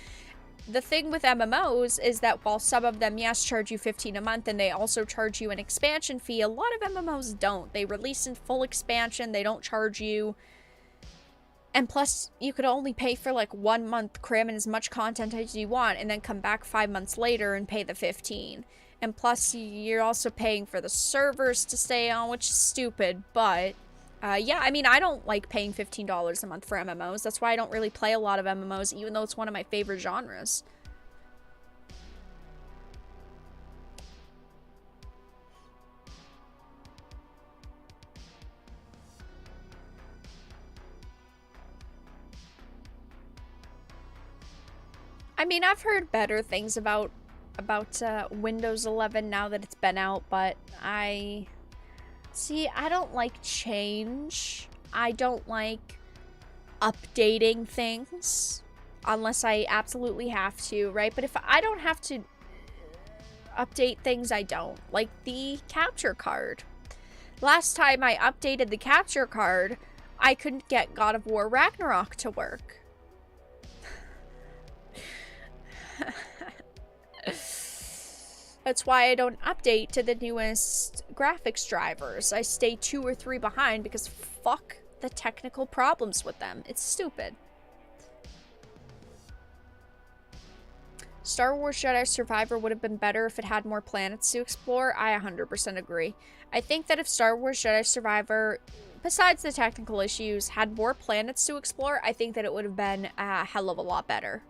The thing with MMOs is that while some of them, yes, charge you $15 a month, and they also charge you an expansion fee, a lot of MMOs don't. They release in full expansion, they don't charge you And plus, you could only pay for like 1 month, cram in as much content as you want, and then come back 5 months later and pay the 15. And plus, you're also paying for the servers to stay on, which is stupid. But, yeah, I mean, I don't like paying $15 a month for MMOs. That's why I don't really play a lot of MMOs, even though it's one of my favorite genres. I mean, I've heard better things about Windows 11 now that it's been out, but I don't like change. I don't like updating things unless I absolutely have to, right? But if I don't have to update things, I don't. Like the capture card. Last time I updated the capture card, I couldn't get God of War Ragnarok to work. That's why I don't update to the newest graphics drivers. I stay 2 or 3 behind because fuck the technical problems with them. It's stupid. Star Wars Jedi Survivor would have been better if it had more planets to explore. I 100% agree. I think that if Star Wars Jedi Survivor, besides the technical issues, had more planets to explore, I think that it would have been a hell of a lot better.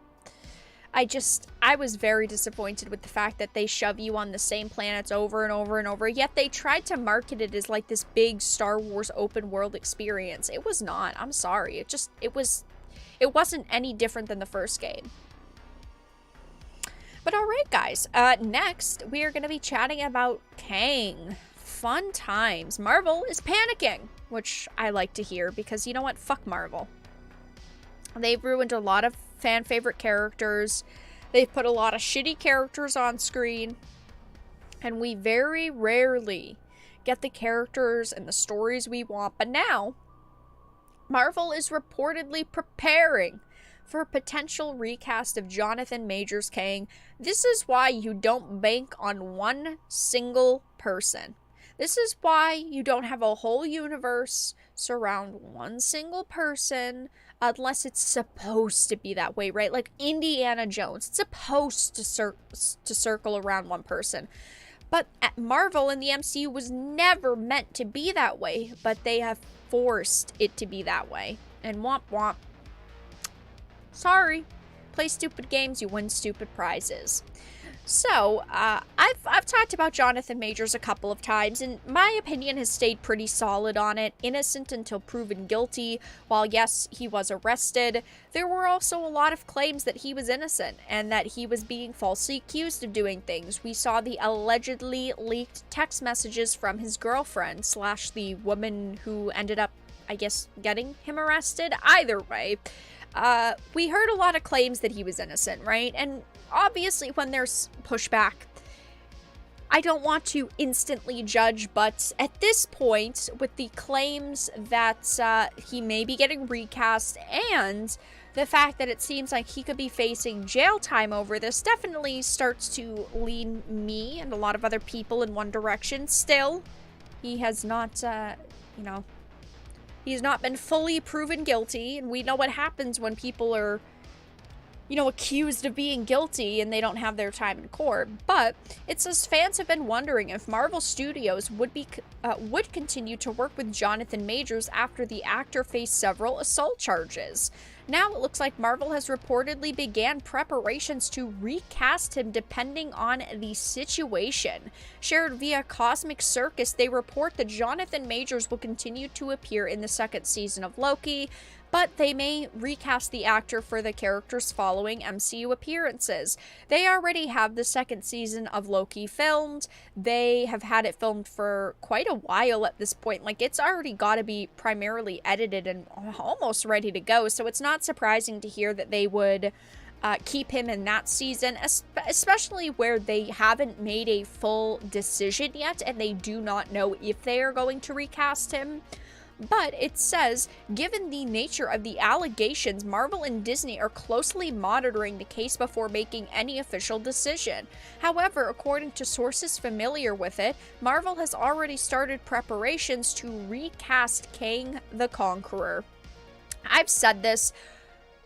I was very disappointed with the fact that they shove you on the same planets over and over and over, yet they tried to market it as like this big Star Wars open world experience. It was not. I'm sorry. It wasn't any different than the first game. But alright guys, next we are going to be chatting about Kang. Fun times. Marvel is panicking, which I like to hear because you know what? Fuck Marvel. They've ruined a lot of fan favorite characters. They've put a lot of shitty characters on screen. And we very rarely get the characters and the stories we want. But now, Marvel is reportedly preparing for a potential recast of Jonathan Majors Kang. This is why you don't bank on one single person. This is why you don't have a whole universe surround one single person unless it's supposed to be that way, right? Like Indiana Jones, it's supposed to circle around one person. But at Marvel and the MCU was never meant to be that way, but they have forced it to be that way. And womp womp. Sorry. Play stupid games, you win stupid prizes. So, I've talked about Jonathan Majors a couple of times, and my opinion has stayed pretty solid on it. Innocent until proven guilty. While yes, he was arrested, there were also a lot of claims that he was innocent, and that he was being falsely accused of doing things. We saw the allegedly leaked text messages from his girlfriend, / the woman who ended up, I guess, getting him arrested. Either way, we heard a lot of claims that he was innocent, right? And obviously, when there's pushback, I don't want to instantly judge, but at this point, with the claims that he may be getting recast and the fact that it seems like he could be facing jail time over this, definitely starts to lean me and a lot of other people in one direction. Still, he has not, he's not been fully proven guilty, and we know what happens when people are accused of being guilty and they don't have their time in court. But it says fans have been wondering if Marvel Studios would continue to work with Jonathan Majors after the actor faced several assault charges. Now it looks like Marvel has reportedly began preparations to recast him depending on the situation. Shared via Cosmic Circus, they report that Jonathan Majors will continue to appear in the second season of Loki, but they may recast the actor for the character's following MCU appearances. They already have the second season of Loki filmed. They have had it filmed for quite a while at this point. Like, it's already got to be primarily edited and almost ready to go, so it's not surprising to hear that they would keep him in that season, especially where they haven't made a full decision yet and they do not know if they are going to recast him. But it says, given the nature of the allegations, Marvel and Disney are closely monitoring the case before making any official decision. However, according to sources familiar with it, Marvel has already started preparations to recast Kang the Conqueror. I've said this,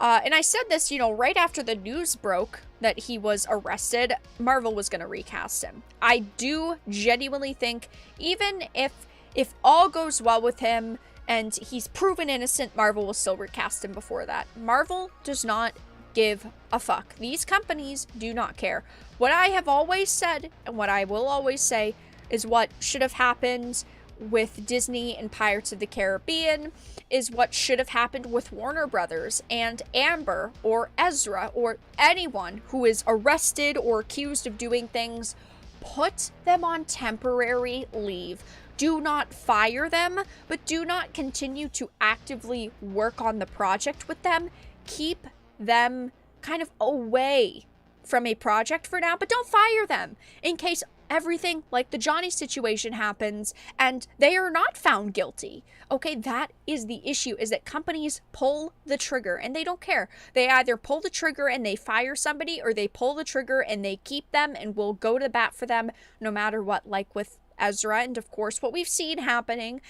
and I said this, you know, right after the news broke that he was arrested, Marvel was going to recast him. I do genuinely think, even if all goes well with him and he's proven innocent, Marvel will still recast him before that. Marvel does not give a fuck. These companies do not care. What I have always said, and what I will always say, is what should have happened with Disney and Pirates of the Caribbean is what should have happened with Warner Brothers and Amber or Ezra or anyone who is arrested or accused of doing things. Put them on temporary leave. Do not fire them, but do not continue to actively work on the project with them. Keep them kind of away from a project for now, but don't fire them in case everything like the Johnny situation happens and they are not found guilty. Okay, that is the issue, is that companies pull the trigger and they don't care. They either pull the trigger and they fire somebody, or they pull the trigger and they keep them and will go to the bat for them no matter what, like with Ezra, and of course what we've seen happening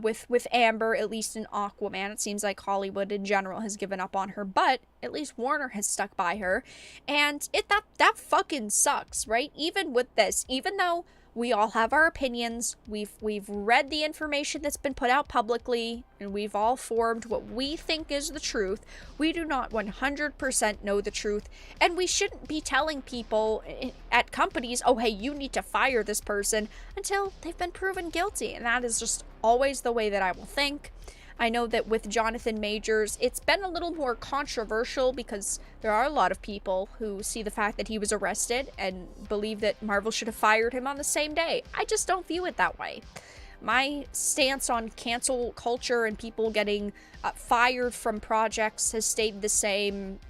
with Amber, at least in Aquaman. It seems like Hollywood in general has given up on her, but at least Warner has stuck by her, and that fucking sucks, right? Even with this, even though we all have our opinions, we've read the information that's been put out publicly, and we've all formed what we think is the truth, we do not 100% know the truth, and we shouldn't be telling people at companies, oh hey, you need to fire this person, until they've been proven guilty, and that is just always the way that I will think. I know that with Jonathan Majors, it's been a little more controversial because there are a lot of people who see the fact that he was arrested and believe that Marvel should have fired him on the same day. I just don't view it that way. My stance on cancel culture and people getting fired from projects has stayed the same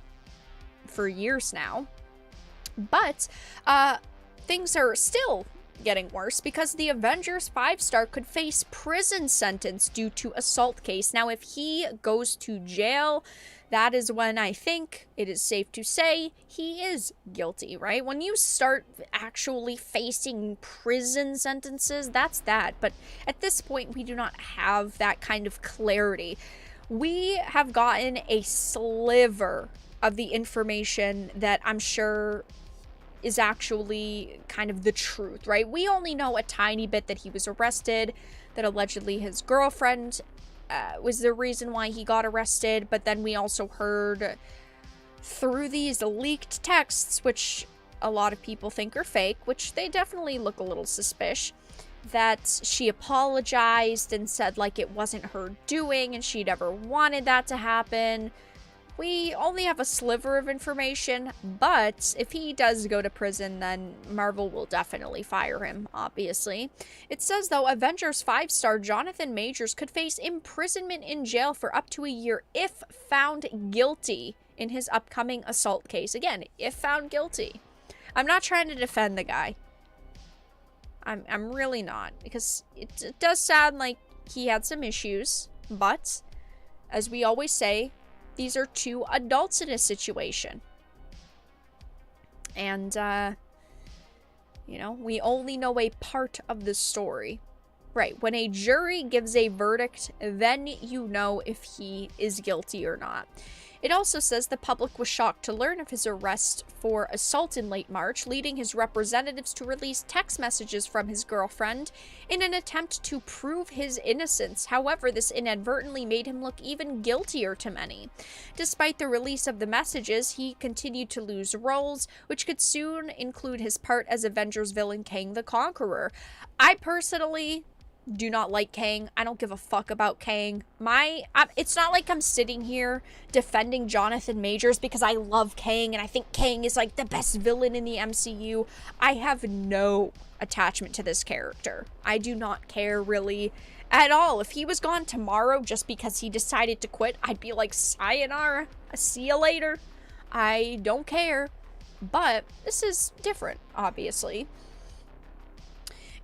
for years now. But things are still getting worse because the Avengers 5-star could face prison sentence due to assault case. Now, if he goes to jail, that is when I think it is safe to say he is guilty, right? When you start actually facing prison sentences, that's that. But at this point, we do not have that kind of clarity. We have gotten a sliver of the information that I'm sure is actually kind of the truth, right? We only know a tiny bit that he was arrested, that allegedly his girlfriend was the reason why he got arrested, but then we also heard through these leaked texts, which a lot of people think are fake, which they definitely look a little suspicious, that she apologized and said like it wasn't her doing and she never wanted that to happen. We only have a sliver of information, but if he does go to prison, then Marvel will definitely fire him, obviously. It says, though, Avengers 5-star Jonathan Majors could face imprisonment in jail for up to a year if found guilty in his upcoming assault case. Again, if found guilty. I'm not trying to defend the guy. I'm really not, because it does sound like he had some issues, but as we always say, these are two adults in a situation. And, you know, we only know a part of the story. Right, when a jury gives a verdict, then you know if he is guilty or not. It also says the public was shocked to learn of his arrest for assault in late March, leading his representatives to release text messages from his girlfriend in an attempt to prove his innocence. However, this inadvertently made him look even guiltier to many. Despite the release of the messages, he continued to lose roles, which could soon include his part as Avengers villain Kang the Conqueror. I personally do not like Kang. I don't give a fuck about Kang. It's not like I'm sitting here defending Jonathan Majors because I love Kang and I think Kang is like the best villain in the MCU. I have no attachment to this character. I do not care really at all. If he was gone tomorrow just because he decided to quit, I'd be like, sayonara, see you later. I don't care. But this is different, obviously.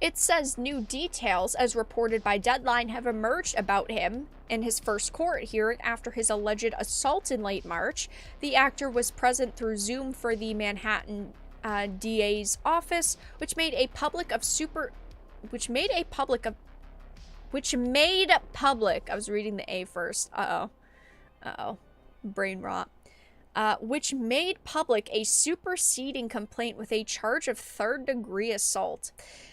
It says new details, as reported by Deadline, have emerged about him in his first court hearing after his alleged assault in late March. The actor was present through Zoom for the Manhattan DA's office, which made public. I was reading the A first. Uh-oh. Brain rot. Which made public a superseding complaint with a charge of third-degree assault.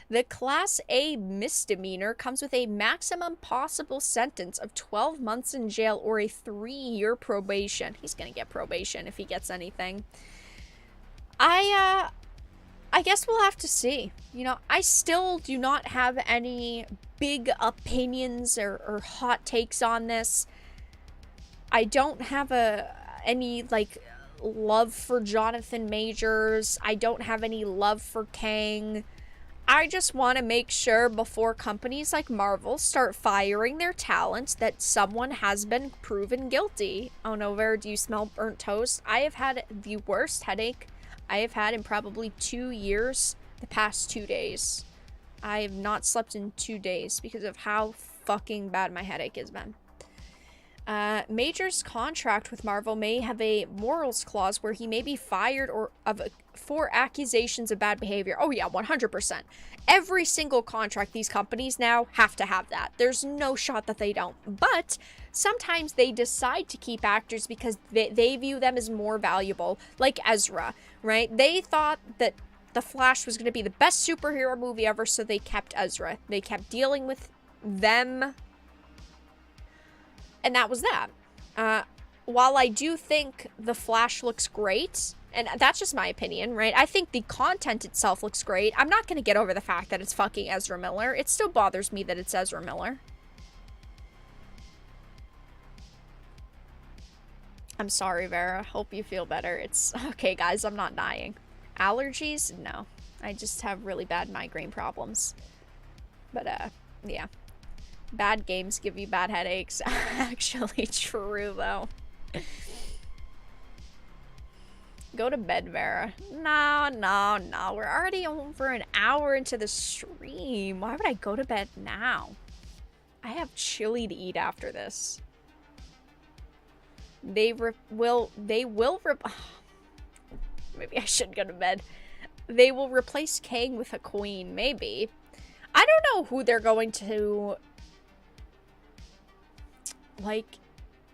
The Class A misdemeanor comes with a maximum possible sentence of 12 months in jail or a 3-year probation. He's gonna get probation if he gets anything. I guess we'll have to see. You know, I still do not have any big opinions or hot takes on this. I don't have any, like, love for Jonathan Majors. I don't have any love for Kang. I just want to make sure before companies like Marvel start firing their talent that someone has been proven guilty. Oh no, Vara, do you smell burnt toast? I have had the worst headache I have had in probably 2 years the past 2 days. I have not slept in 2 days because of how fucking bad my headache has been. Major's contract with Marvel may have a morals clause where he may be fired for accusations of bad behavior. Oh yeah, 100%. Every single contract these companies now have to have that. There's no shot that they don't. But sometimes they decide to keep actors because they view them as more valuable. Like Ezra, right? They thought that The Flash was going to be the best superhero movie ever, so they kept Ezra. They kept dealing with them. And that was that. While I do think The Flash looks great, and that's just my opinion, right? I think the content itself looks great. I'm not going to get over the fact that it's fucking Ezra Miller. It still bothers me that it's Ezra Miller. I'm sorry, Vara. Hope you feel better. It's okay, guys. I'm not dying. Allergies? No. I just have really bad migraine problems. But, yeah. Bad games give you bad headaches. Actually true, though. Go to bed, Vara. No. We're already over an hour into the stream. Why would I go to bed now? I have chili to eat after this. Maybe I should go to bed. They will replace Kang with a queen. Maybe. I don't know who they're going to... Like,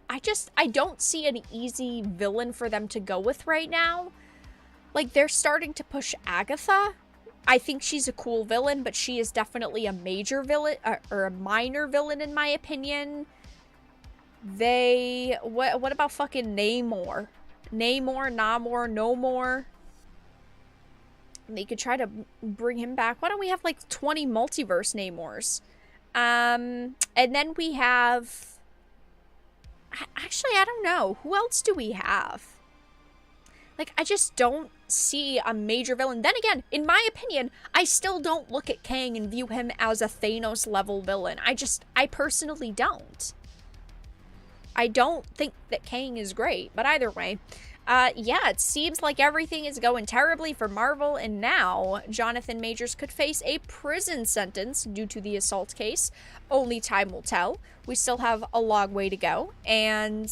I don't see an easy villain for them to go with right now. Like, they're starting to push Agatha. I think she's a cool villain, but she is definitely a major villain, or a minor villain in my opinion. What about fucking Namor? Namor, no more. They could try to bring him back. Why don't we have, like, 20 multiverse Namors? And then we have... Actually, I don't know. Who else do we have? Like, I just don't see a major villain. Then again, in my opinion, I still don't look at Kang and view him as a Thanos-level villain. I personally don't. I don't think that Kang is great, but either way. Yeah, it seems like everything is going terribly for Marvel, and now Jonathan Majors could face a prison sentence due to the assault case. Only time will tell. We still have a long way to go, and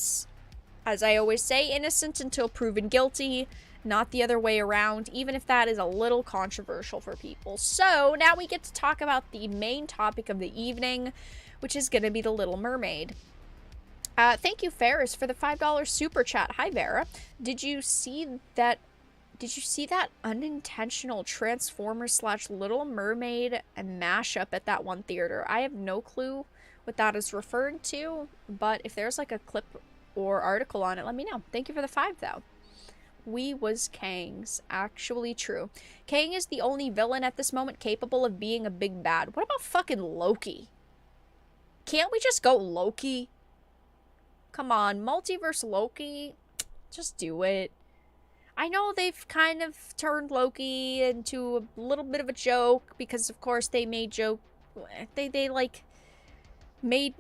as I always say, innocent until proven guilty, not the other way around, even if that is a little controversial for people. So now we get to talk about the main topic of the evening, which is going to be the Little Mermaid. Thank you, Ferris, for the $5 super chat. Hi, Vara. Did you see that unintentional Transformers / Little Mermaid mashup at that one theater? I have no clue what that is referring to, but if there's like a clip or article on it, let me know. Thank you for the 5, though. We was Kang's. Actually true. Kang is the only villain at this moment capable of being a big bad. What about fucking Loki? Can't we just go Loki? Come on, multiverse Loki, just do it. I know they've kind of turned Loki into a little bit of a joke because, of course, they made they like made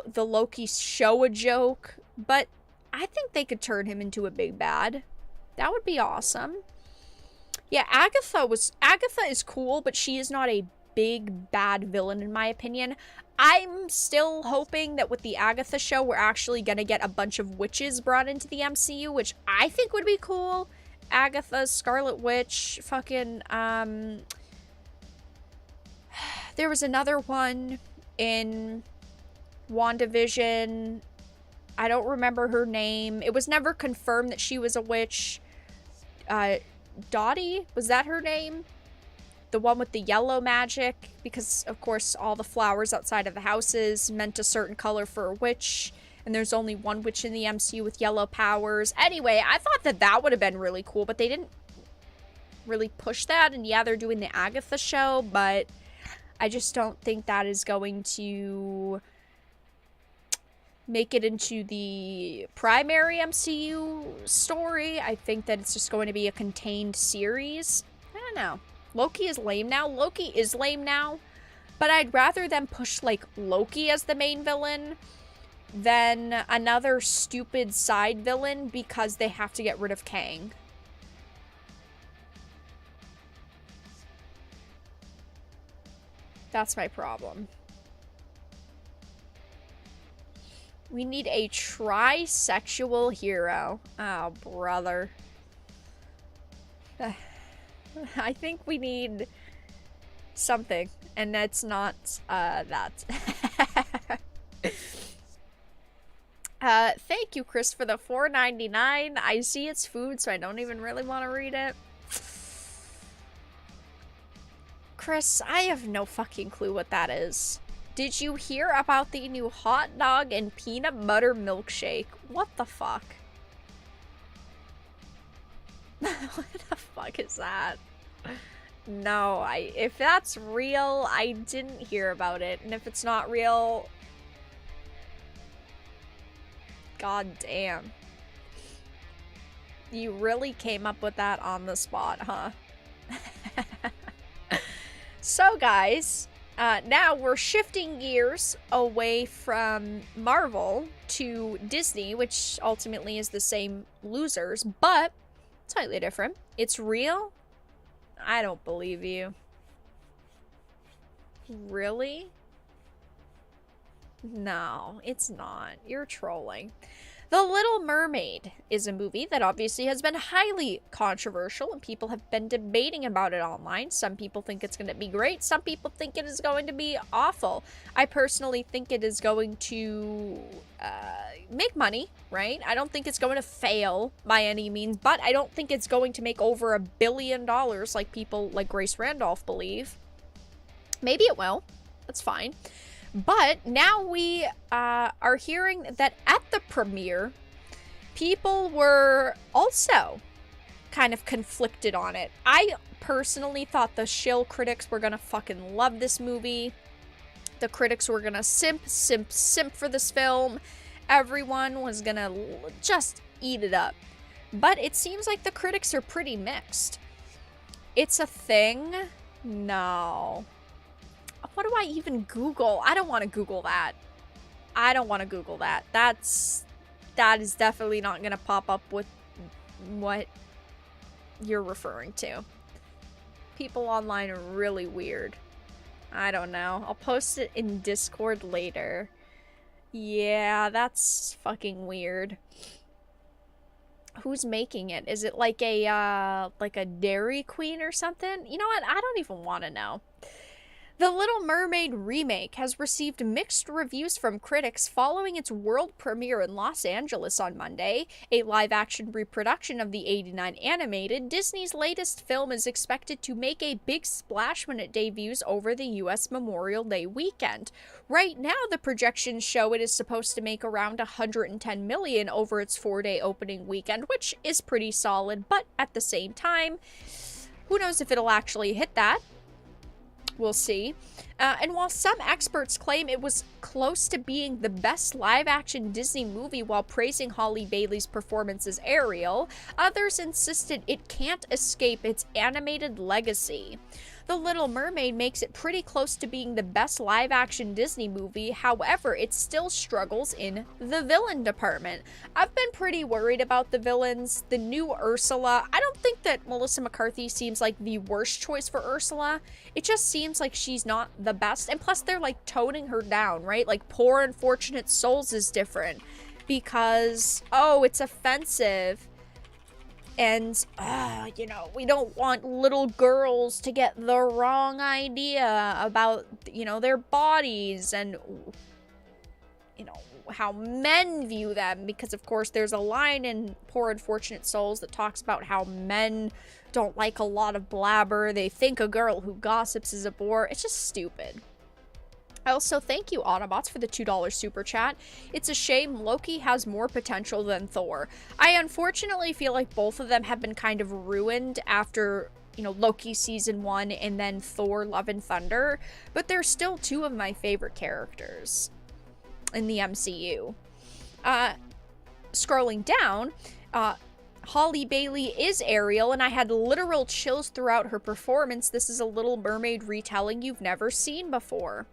the Loki show a joke, but I think they could turn him into a big bad. That would be awesome. Yeah, Agatha is cool, but she is not a big bad villain in my opinion. I'm still hoping that with the Agatha show, we're actually gonna get a bunch of witches brought into the MCU, which I think would be cool. Agatha, Scarlet Witch, fucking, there was another one in WandaVision. I don't remember her name. It was never confirmed that she was a witch. Dottie? Was that her name? The one with the yellow magic? Because, of course, all the flowers outside of the houses meant a certain color for a witch. And there's only one witch in the MCU with yellow powers. Anyway, I thought that that would have been really cool, but they didn't really push that. And yeah, they're doing the Agatha show, but I just don't think that is going to make it into the primary MCU story. I think that it's just going to be a contained series. I don't know. Loki is lame now. Loki is lame now. But I'd rather them push, like, Loki as the main villain than another stupid side villain because they have to get rid of Kang. That's my problem. We need a trisexual hero. Oh, brother. I think we need something, and that's not that. Thank you, Chris, for the $4.99. I see it's food, so I don't even really want to read it. Chris, I have no fucking clue what that is. Did you hear about the new hot dog and peanut butter milkshake? What the fuck? What the fuck is that? No, if that's real, I didn't hear about it. And if it's not real, god damn. You really came up with that on the spot, huh? So guys, now we're shifting gears away from Marvel to Disney, which ultimately is the same losers, but slightly different. It's real? I don't believe you. Really? No, it's not. You're trolling. The Little Mermaid is a movie that obviously has been highly controversial and people have been debating about it online. Some people think it's going to be great. Some people think it is going to be awful. I personally think it is going to make money, right? I don't think it's going to fail by any means, but I don't think it's going to make over $1 billion like people like Grace Randolph believe. Maybe it will. That's fine. But now we are hearing that at the premiere, people were also kind of conflicted on it. I personally thought the shill critics were gonna fucking love this movie. The critics were gonna simp for this film. Everyone was gonna just eat it up. But it seems like the critics are pretty mixed. It's a thing? No. What do I even Google? I don't want to Google that. I don't want to Google that. That is definitely not going to pop up with what you're referring to. People online are really weird. I don't know. I'll post it in Discord later. Yeah, that's fucking weird. Who's making it? Is it like a Dairy Queen or something? You know what? I don't even want to know. The Little Mermaid remake has received mixed reviews from critics following its world premiere in Los Angeles on Monday. A live-action reproduction of the '89 animated, Disney's latest film is expected to make a big splash when it debuts over the U.S. Memorial Day weekend. Right now, the projections show it is supposed to make around $110 million over its 4-day opening weekend, which is pretty solid, but at the same time, who knows if it'll actually hit that? We'll see. And while some experts claim it was close to being the best live-action Disney movie while praising Halle Bailey's performance as Ariel, others insisted it can't escape its animated legacy. The Little Mermaid makes it pretty close to being the best live-action Disney movie, however, it still struggles in the villain department. I've been pretty worried about the villains. The new Ursula, I don't think that Melissa McCarthy seems like the worst choice for Ursula. It just seems like she's not the best, and plus they're like toning her down, right? Like Poor Unfortunate Souls is different because, oh, it's offensive. And, you know, we don't want little girls to get the wrong idea about, you know, their bodies and, you know, about how men view them, because of course there's a line in Poor Unfortunate Souls that talks about how men don't like a lot of blabber. They think a girl who gossips is a bore. It's just stupid. Also, thank you, Autobots, for the $2 super chat. It's a shame Loki has more potential than Thor. I unfortunately feel like both of them have been kind of ruined after, you know, Loki season 1 and then Thor Love and Thunder, but they're still two of my favorite characters in the MCU. Scrolling down, Holly Bailey is Ariel, and I had literal chills throughout her performance. This is a Little Mermaid retelling you've never seen before.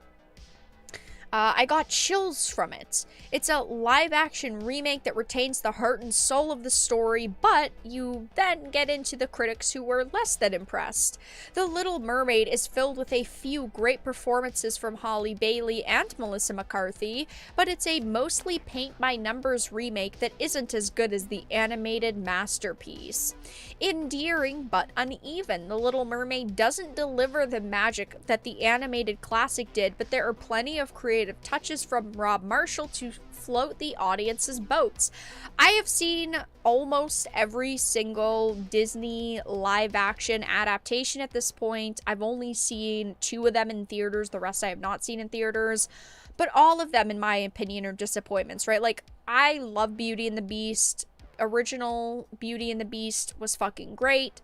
I got chills from it. It's a live-action remake that retains the heart and soul of the story, but you then get into the critics who were less than impressed. The Little Mermaid is filled with a few great performances from Holly Bailey and Melissa McCarthy, but it's a mostly paint-by-numbers remake that isn't as good as the animated masterpiece. Endearing but uneven, The Little Mermaid doesn't deliver the magic that the animated classic did, but there are plenty of creative touches from Rob Marshall to float the audience's boats. I have seen almost every single Disney live-action adaptation at this point. I've only seen 2 of them in theaters, the rest I have not seen in theaters, but all of them, in my opinion, are disappointments, right? Like, I love Beauty and the Beast. Original Beauty and the Beast was fucking great.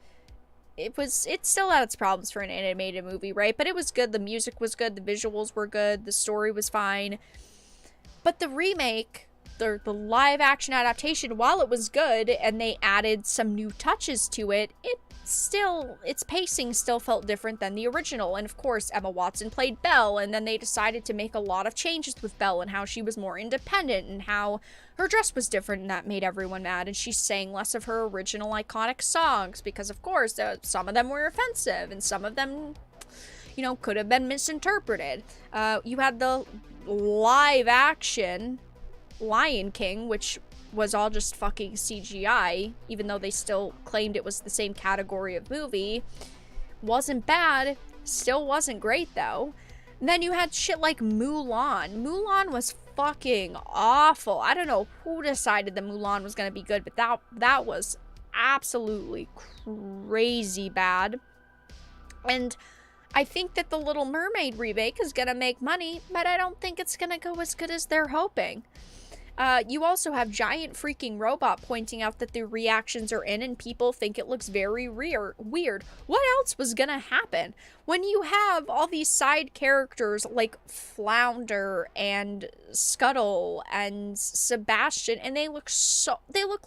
It still had its problems for an animated movie, right? But it was good. The music was good. The visuals were good. The story was fine. But the remake, the live action adaptation, while it was good and they added some new touches to it, its pacing still felt different than the original. And of course, Emma Watson played Belle, and then they decided to make a lot of changes with Belle and how she was more independent and how her dress was different, and that made everyone mad, and she sang less of her original iconic songs because, of course, some of them were offensive and some of them, you know, could have been misinterpreted. You had the live action Lion King, which was all just fucking CGI, even though they still claimed it was the same category of movie. Wasn't bad, still wasn't great though. And then you had shit like Mulan. Mulan was fucking awful. I don't know who decided that Mulan was gonna be good, but that was absolutely crazy bad. And I think that the Little Mermaid remake is gonna make money, but I don't think it's gonna go as good as they're hoping. You also have Giant Freaking Robot pointing out that the reactions are in and people think it looks very weird. What else was gonna happen? When you have all these side characters like Flounder and Scuttle and Sebastian, and they look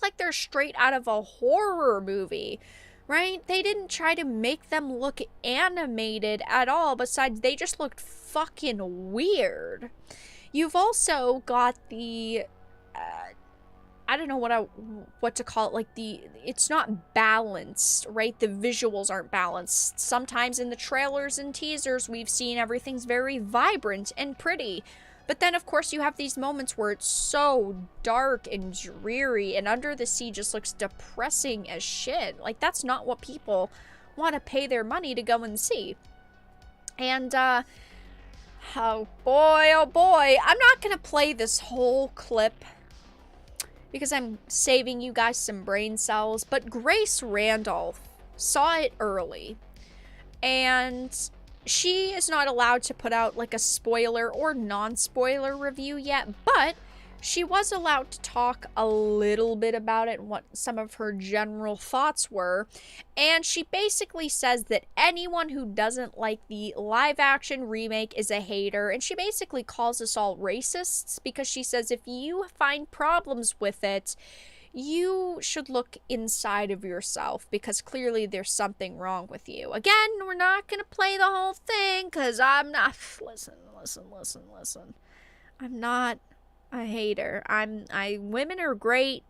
like they're straight out of a horror movie, right? They didn't try to make them look animated at all, besides they just looked fucking weird. You've also got the I don't know what to call it, like it's not balanced, right? The visuals aren't balanced. Sometimes in the trailers and teasers, we've seen everything's very vibrant and pretty. But then, of course, you have these moments where it's so dark and dreary, and Under the Sea just looks depressing as shit. Like, that's not what people want to pay their money to go and see. And, oh boy, I'm not gonna play this whole clip because I'm saving you guys some brain cells, but Grace Randolph saw it early, and she is not allowed to put out like a spoiler or non-spoiler review yet, but she was allowed to talk a little bit about it and what some of her general thoughts were. And she basically says that anyone who doesn't like the live-action remake is a hater. And she basically calls us all racists because she says if you find problems with it, you should look inside of yourself because clearly there's something wrong with you. Again, we're not going to play the whole thing because I'm not... Listen. I'm not a hater. Women are great,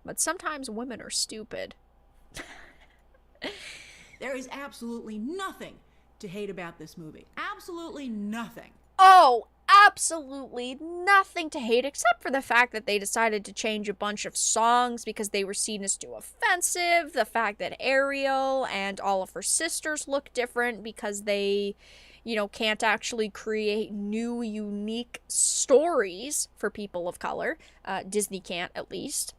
but sometimes women are stupid. There is absolutely nothing to hate about this movie. Absolutely nothing. Oh, absolutely nothing to hate except for the fact that they decided to change a bunch of songs because they were seen as too offensive. The fact that Ariel and all of her sisters look different because they, can't actually create new, unique stories for people of color. Disney can't, at least.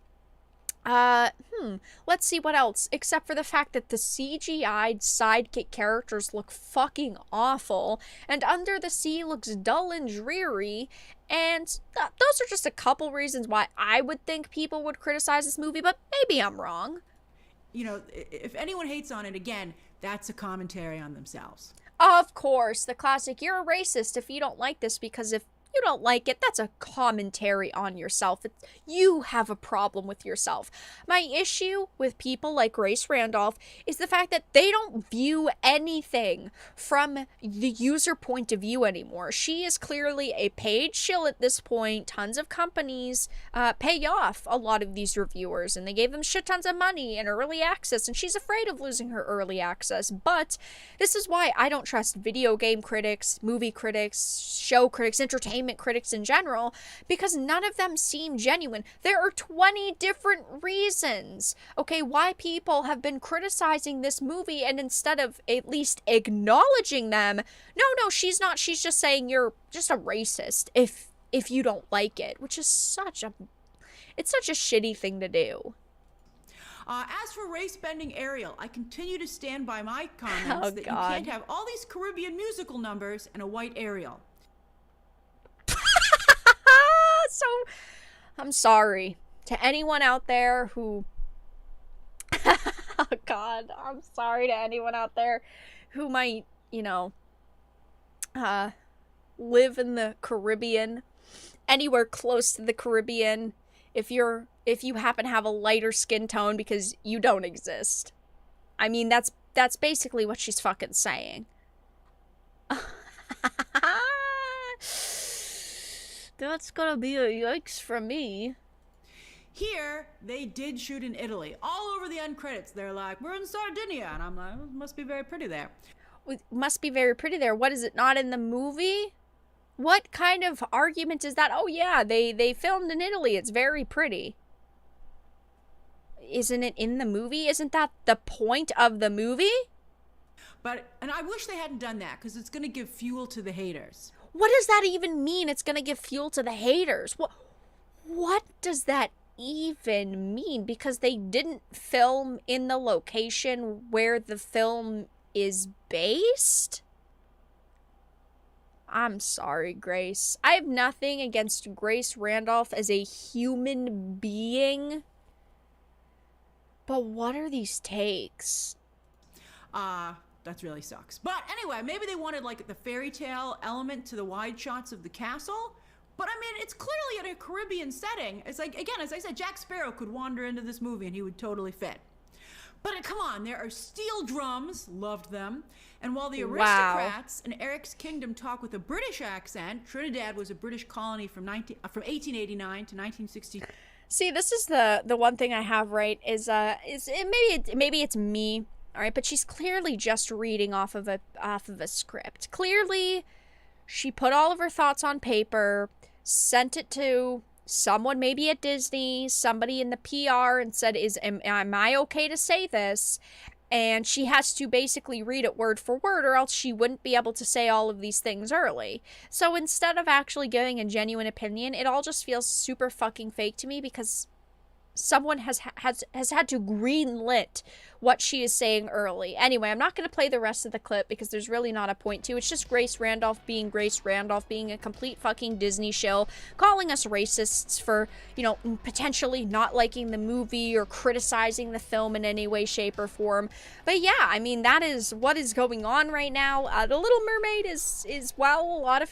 Let's see what else. Except for the fact that the CGI'd sidekick characters look fucking awful, and Under the Sea looks dull and dreary, and those are just a couple reasons why I would think people would criticize this movie, but maybe I'm wrong. If anyone hates on it, again, that's a commentary on themselves. Of course, the classic, you're a racist if you don't like this, because if you don't like it, that's a commentary on yourself. You have a problem with yourself. My issue with people like Grace Randolph is the fact that they don't view anything from the user point of view anymore. She is clearly a paid shill at this point. Tons of companies pay off a lot of these reviewers, and they gave them shit tons of money and early access, and she's afraid of losing her early access. But this is why I don't trust video game critics, movie critics, show critics, entertainment critics in general, because none of them seem genuine. There are 20 different reasons, okay, why people have been criticizing this movie, and instead of at least acknowledging them, no, she's not. She's just saying you're just a racist if you don't like it, which is such a shitty thing to do. As for race-bending Ariel, I continue to stand by my comments that you can't have all these Caribbean musical numbers and a white Ariel. So, I'm sorry to anyone out there who... oh, God. I'm sorry to anyone out there who might, live in the Caribbean, anywhere close to the Caribbean, if you happen to have a lighter skin tone, because you don't exist. I mean, that's basically what she's fucking saying. That's gonna be a yikes from me. Here, they did shoot in Italy. All over the end credits, they're like, we're in Sardinia. And I'm like, must be very pretty there. It must be very pretty there. What, is it not in the movie? What kind of argument is that? Oh yeah, they filmed in Italy. It's very pretty. Isn't it in the movie? Isn't that the point of the movie? And I wish they hadn't done that, because it's going to give fuel to the haters. What does that even mean? It's going to give fuel to the haters. What does that even mean? Because they didn't film in the location where the film is based? I'm sorry, Grace. I have nothing against Grace Randolph as a human being. But what are these takes? That really sucks. But anyway, maybe they wanted like the fairy tale element to the wide shots of the castle. But I mean, it's clearly in a Caribbean setting. It's like, again, as I said, Jack Sparrow could wander into this movie and he would totally fit. But come on, there are steel drums, loved them. And while the aristocrats in Eric's kingdom talk with a British accent, Trinidad was a British colony from 1889 to 1960. See, this is the one thing I have, right, is maybe it's me. All right, but she's clearly just reading off of a script. Clearly, she put all of her thoughts on paper, sent it to someone maybe at Disney, somebody in the PR, and said, am I okay to say this? And she has to basically read it word for word, or else she wouldn't be able to say all of these things early. So instead of actually giving a genuine opinion, it all just feels super fucking fake to me, because someone has had to greenlit what she is saying early. Anyway, I'm not going to play the rest of the clip because there's really not a point to. It's just Grace Randolph being a complete fucking Disney shill, calling us racists for, potentially not liking the movie or criticizing the film in any way, shape, or form. But yeah, I mean, that is what is going on right now. The Little Mermaid is well, a lot of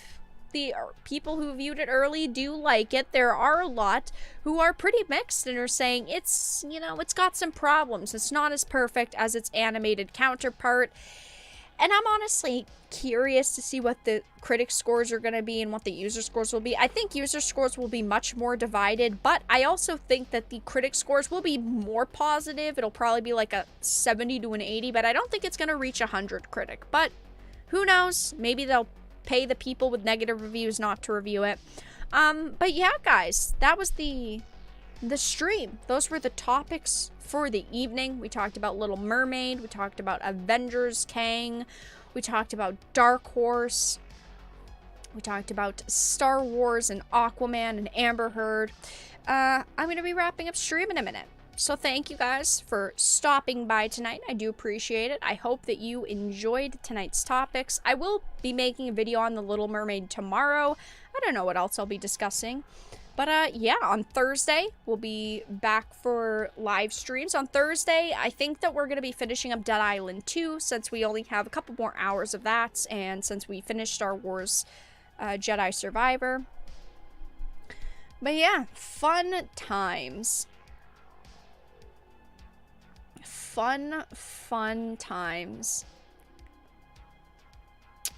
the people who viewed it early do like it. There are a lot who are pretty mixed and are saying it's got some problems. It's not as perfect as its animated counterpart. And I'm honestly curious to see what the critic scores are going to be and what the user scores will be. I think user scores will be much more divided, but I also think that the critic scores will be more positive. It'll probably be like a 70 to an 80, but I don't think it's going to reach 100 critic. But who knows? Maybe they'll pay the people with negative reviews not to review it. But yeah, guys, that was the stream. Those were the topics for the evening. We talked about Little Mermaid. We talked about Avengers, Kang. We talked about Dark Horse. We talked about Star Wars and Aquaman and Amber Heard. I'm going to be wrapping up stream in a minute. So thank you guys for stopping by tonight. I do appreciate it. I hope that you enjoyed tonight's topics. I will be making a video on The Little Mermaid tomorrow. I don't know what else I'll be discussing. But yeah, on Thursday, we'll be back for live streams. On Thursday, I think that we're going to be finishing up Dead Island 2, since we only have a couple more hours of that, and since we finished Star Wars Jedi Survivor. But yeah, fun times. Fun times.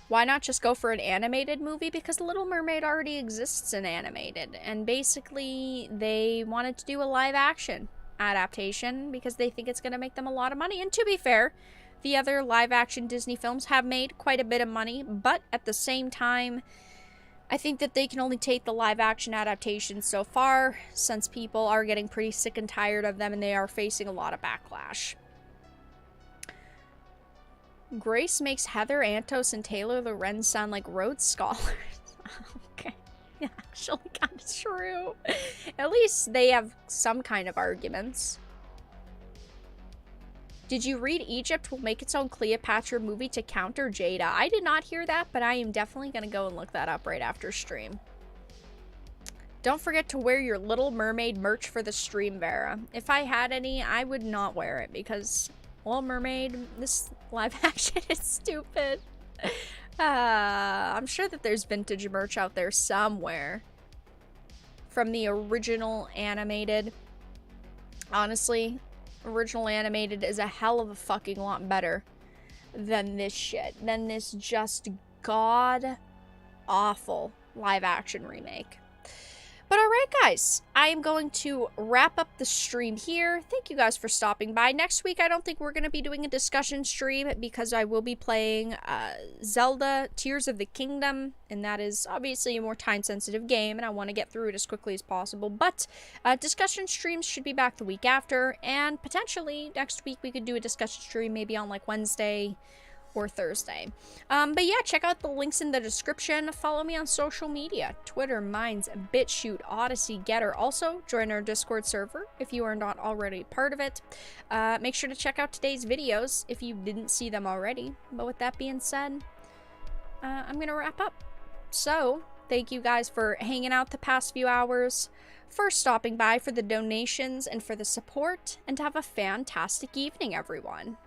Why not just go for an animated movie? Because Little Mermaid already exists in animated. And basically, they wanted to do a live action adaptation because they think it's going to make them a lot of money. And to be fair, the other live action Disney films have made quite a bit of money. But at the same time, I think that they can only take the live action adaptations so far, since people are getting pretty sick and tired of them and they are facing a lot of backlash. Grace makes Heather, Antos, and Taylor Lorenz sound like Rhodes Scholars. Okay. Yeah, actually kind of true. At least they have some kind of arguments. Did you read Egypt will make its own Cleopatra movie to counter Jada? I did not hear that, but I am definitely going to go and look that up right after stream. Don't forget to wear your Little Mermaid merch for the stream, Vara. If I had any, I would not wear it because Little Mermaid, this live action is stupid. I'm sure that there's vintage merch out there somewhere from the original animated. Honestly, original animated is a hell of a fucking lot better than this shit. Than this just god-awful live-action remake. But alright guys, I am going to wrap up the stream here. Thank you guys for stopping by. Next week, I don't think we're going to be doing a discussion stream because I will be playing Zelda Tears of the Kingdom, and that is obviously a more time-sensitive game, and I want to get through it as quickly as possible. But discussion streams should be back the week after, and potentially next week we could do a discussion stream maybe on like Wednesday or Thursday. But yeah, check out the links in the description. Follow me on social media. Twitter, Minds, BitChute, Odyssey, Getter. Also, join our Discord server if you are not already part of it. Make sure to check out today's videos if you didn't see them already. But with that being said, I'm going to wrap up. So, thank you guys for hanging out the past few hours, for stopping by, for the donations, and for the support. And have a fantastic evening, everyone.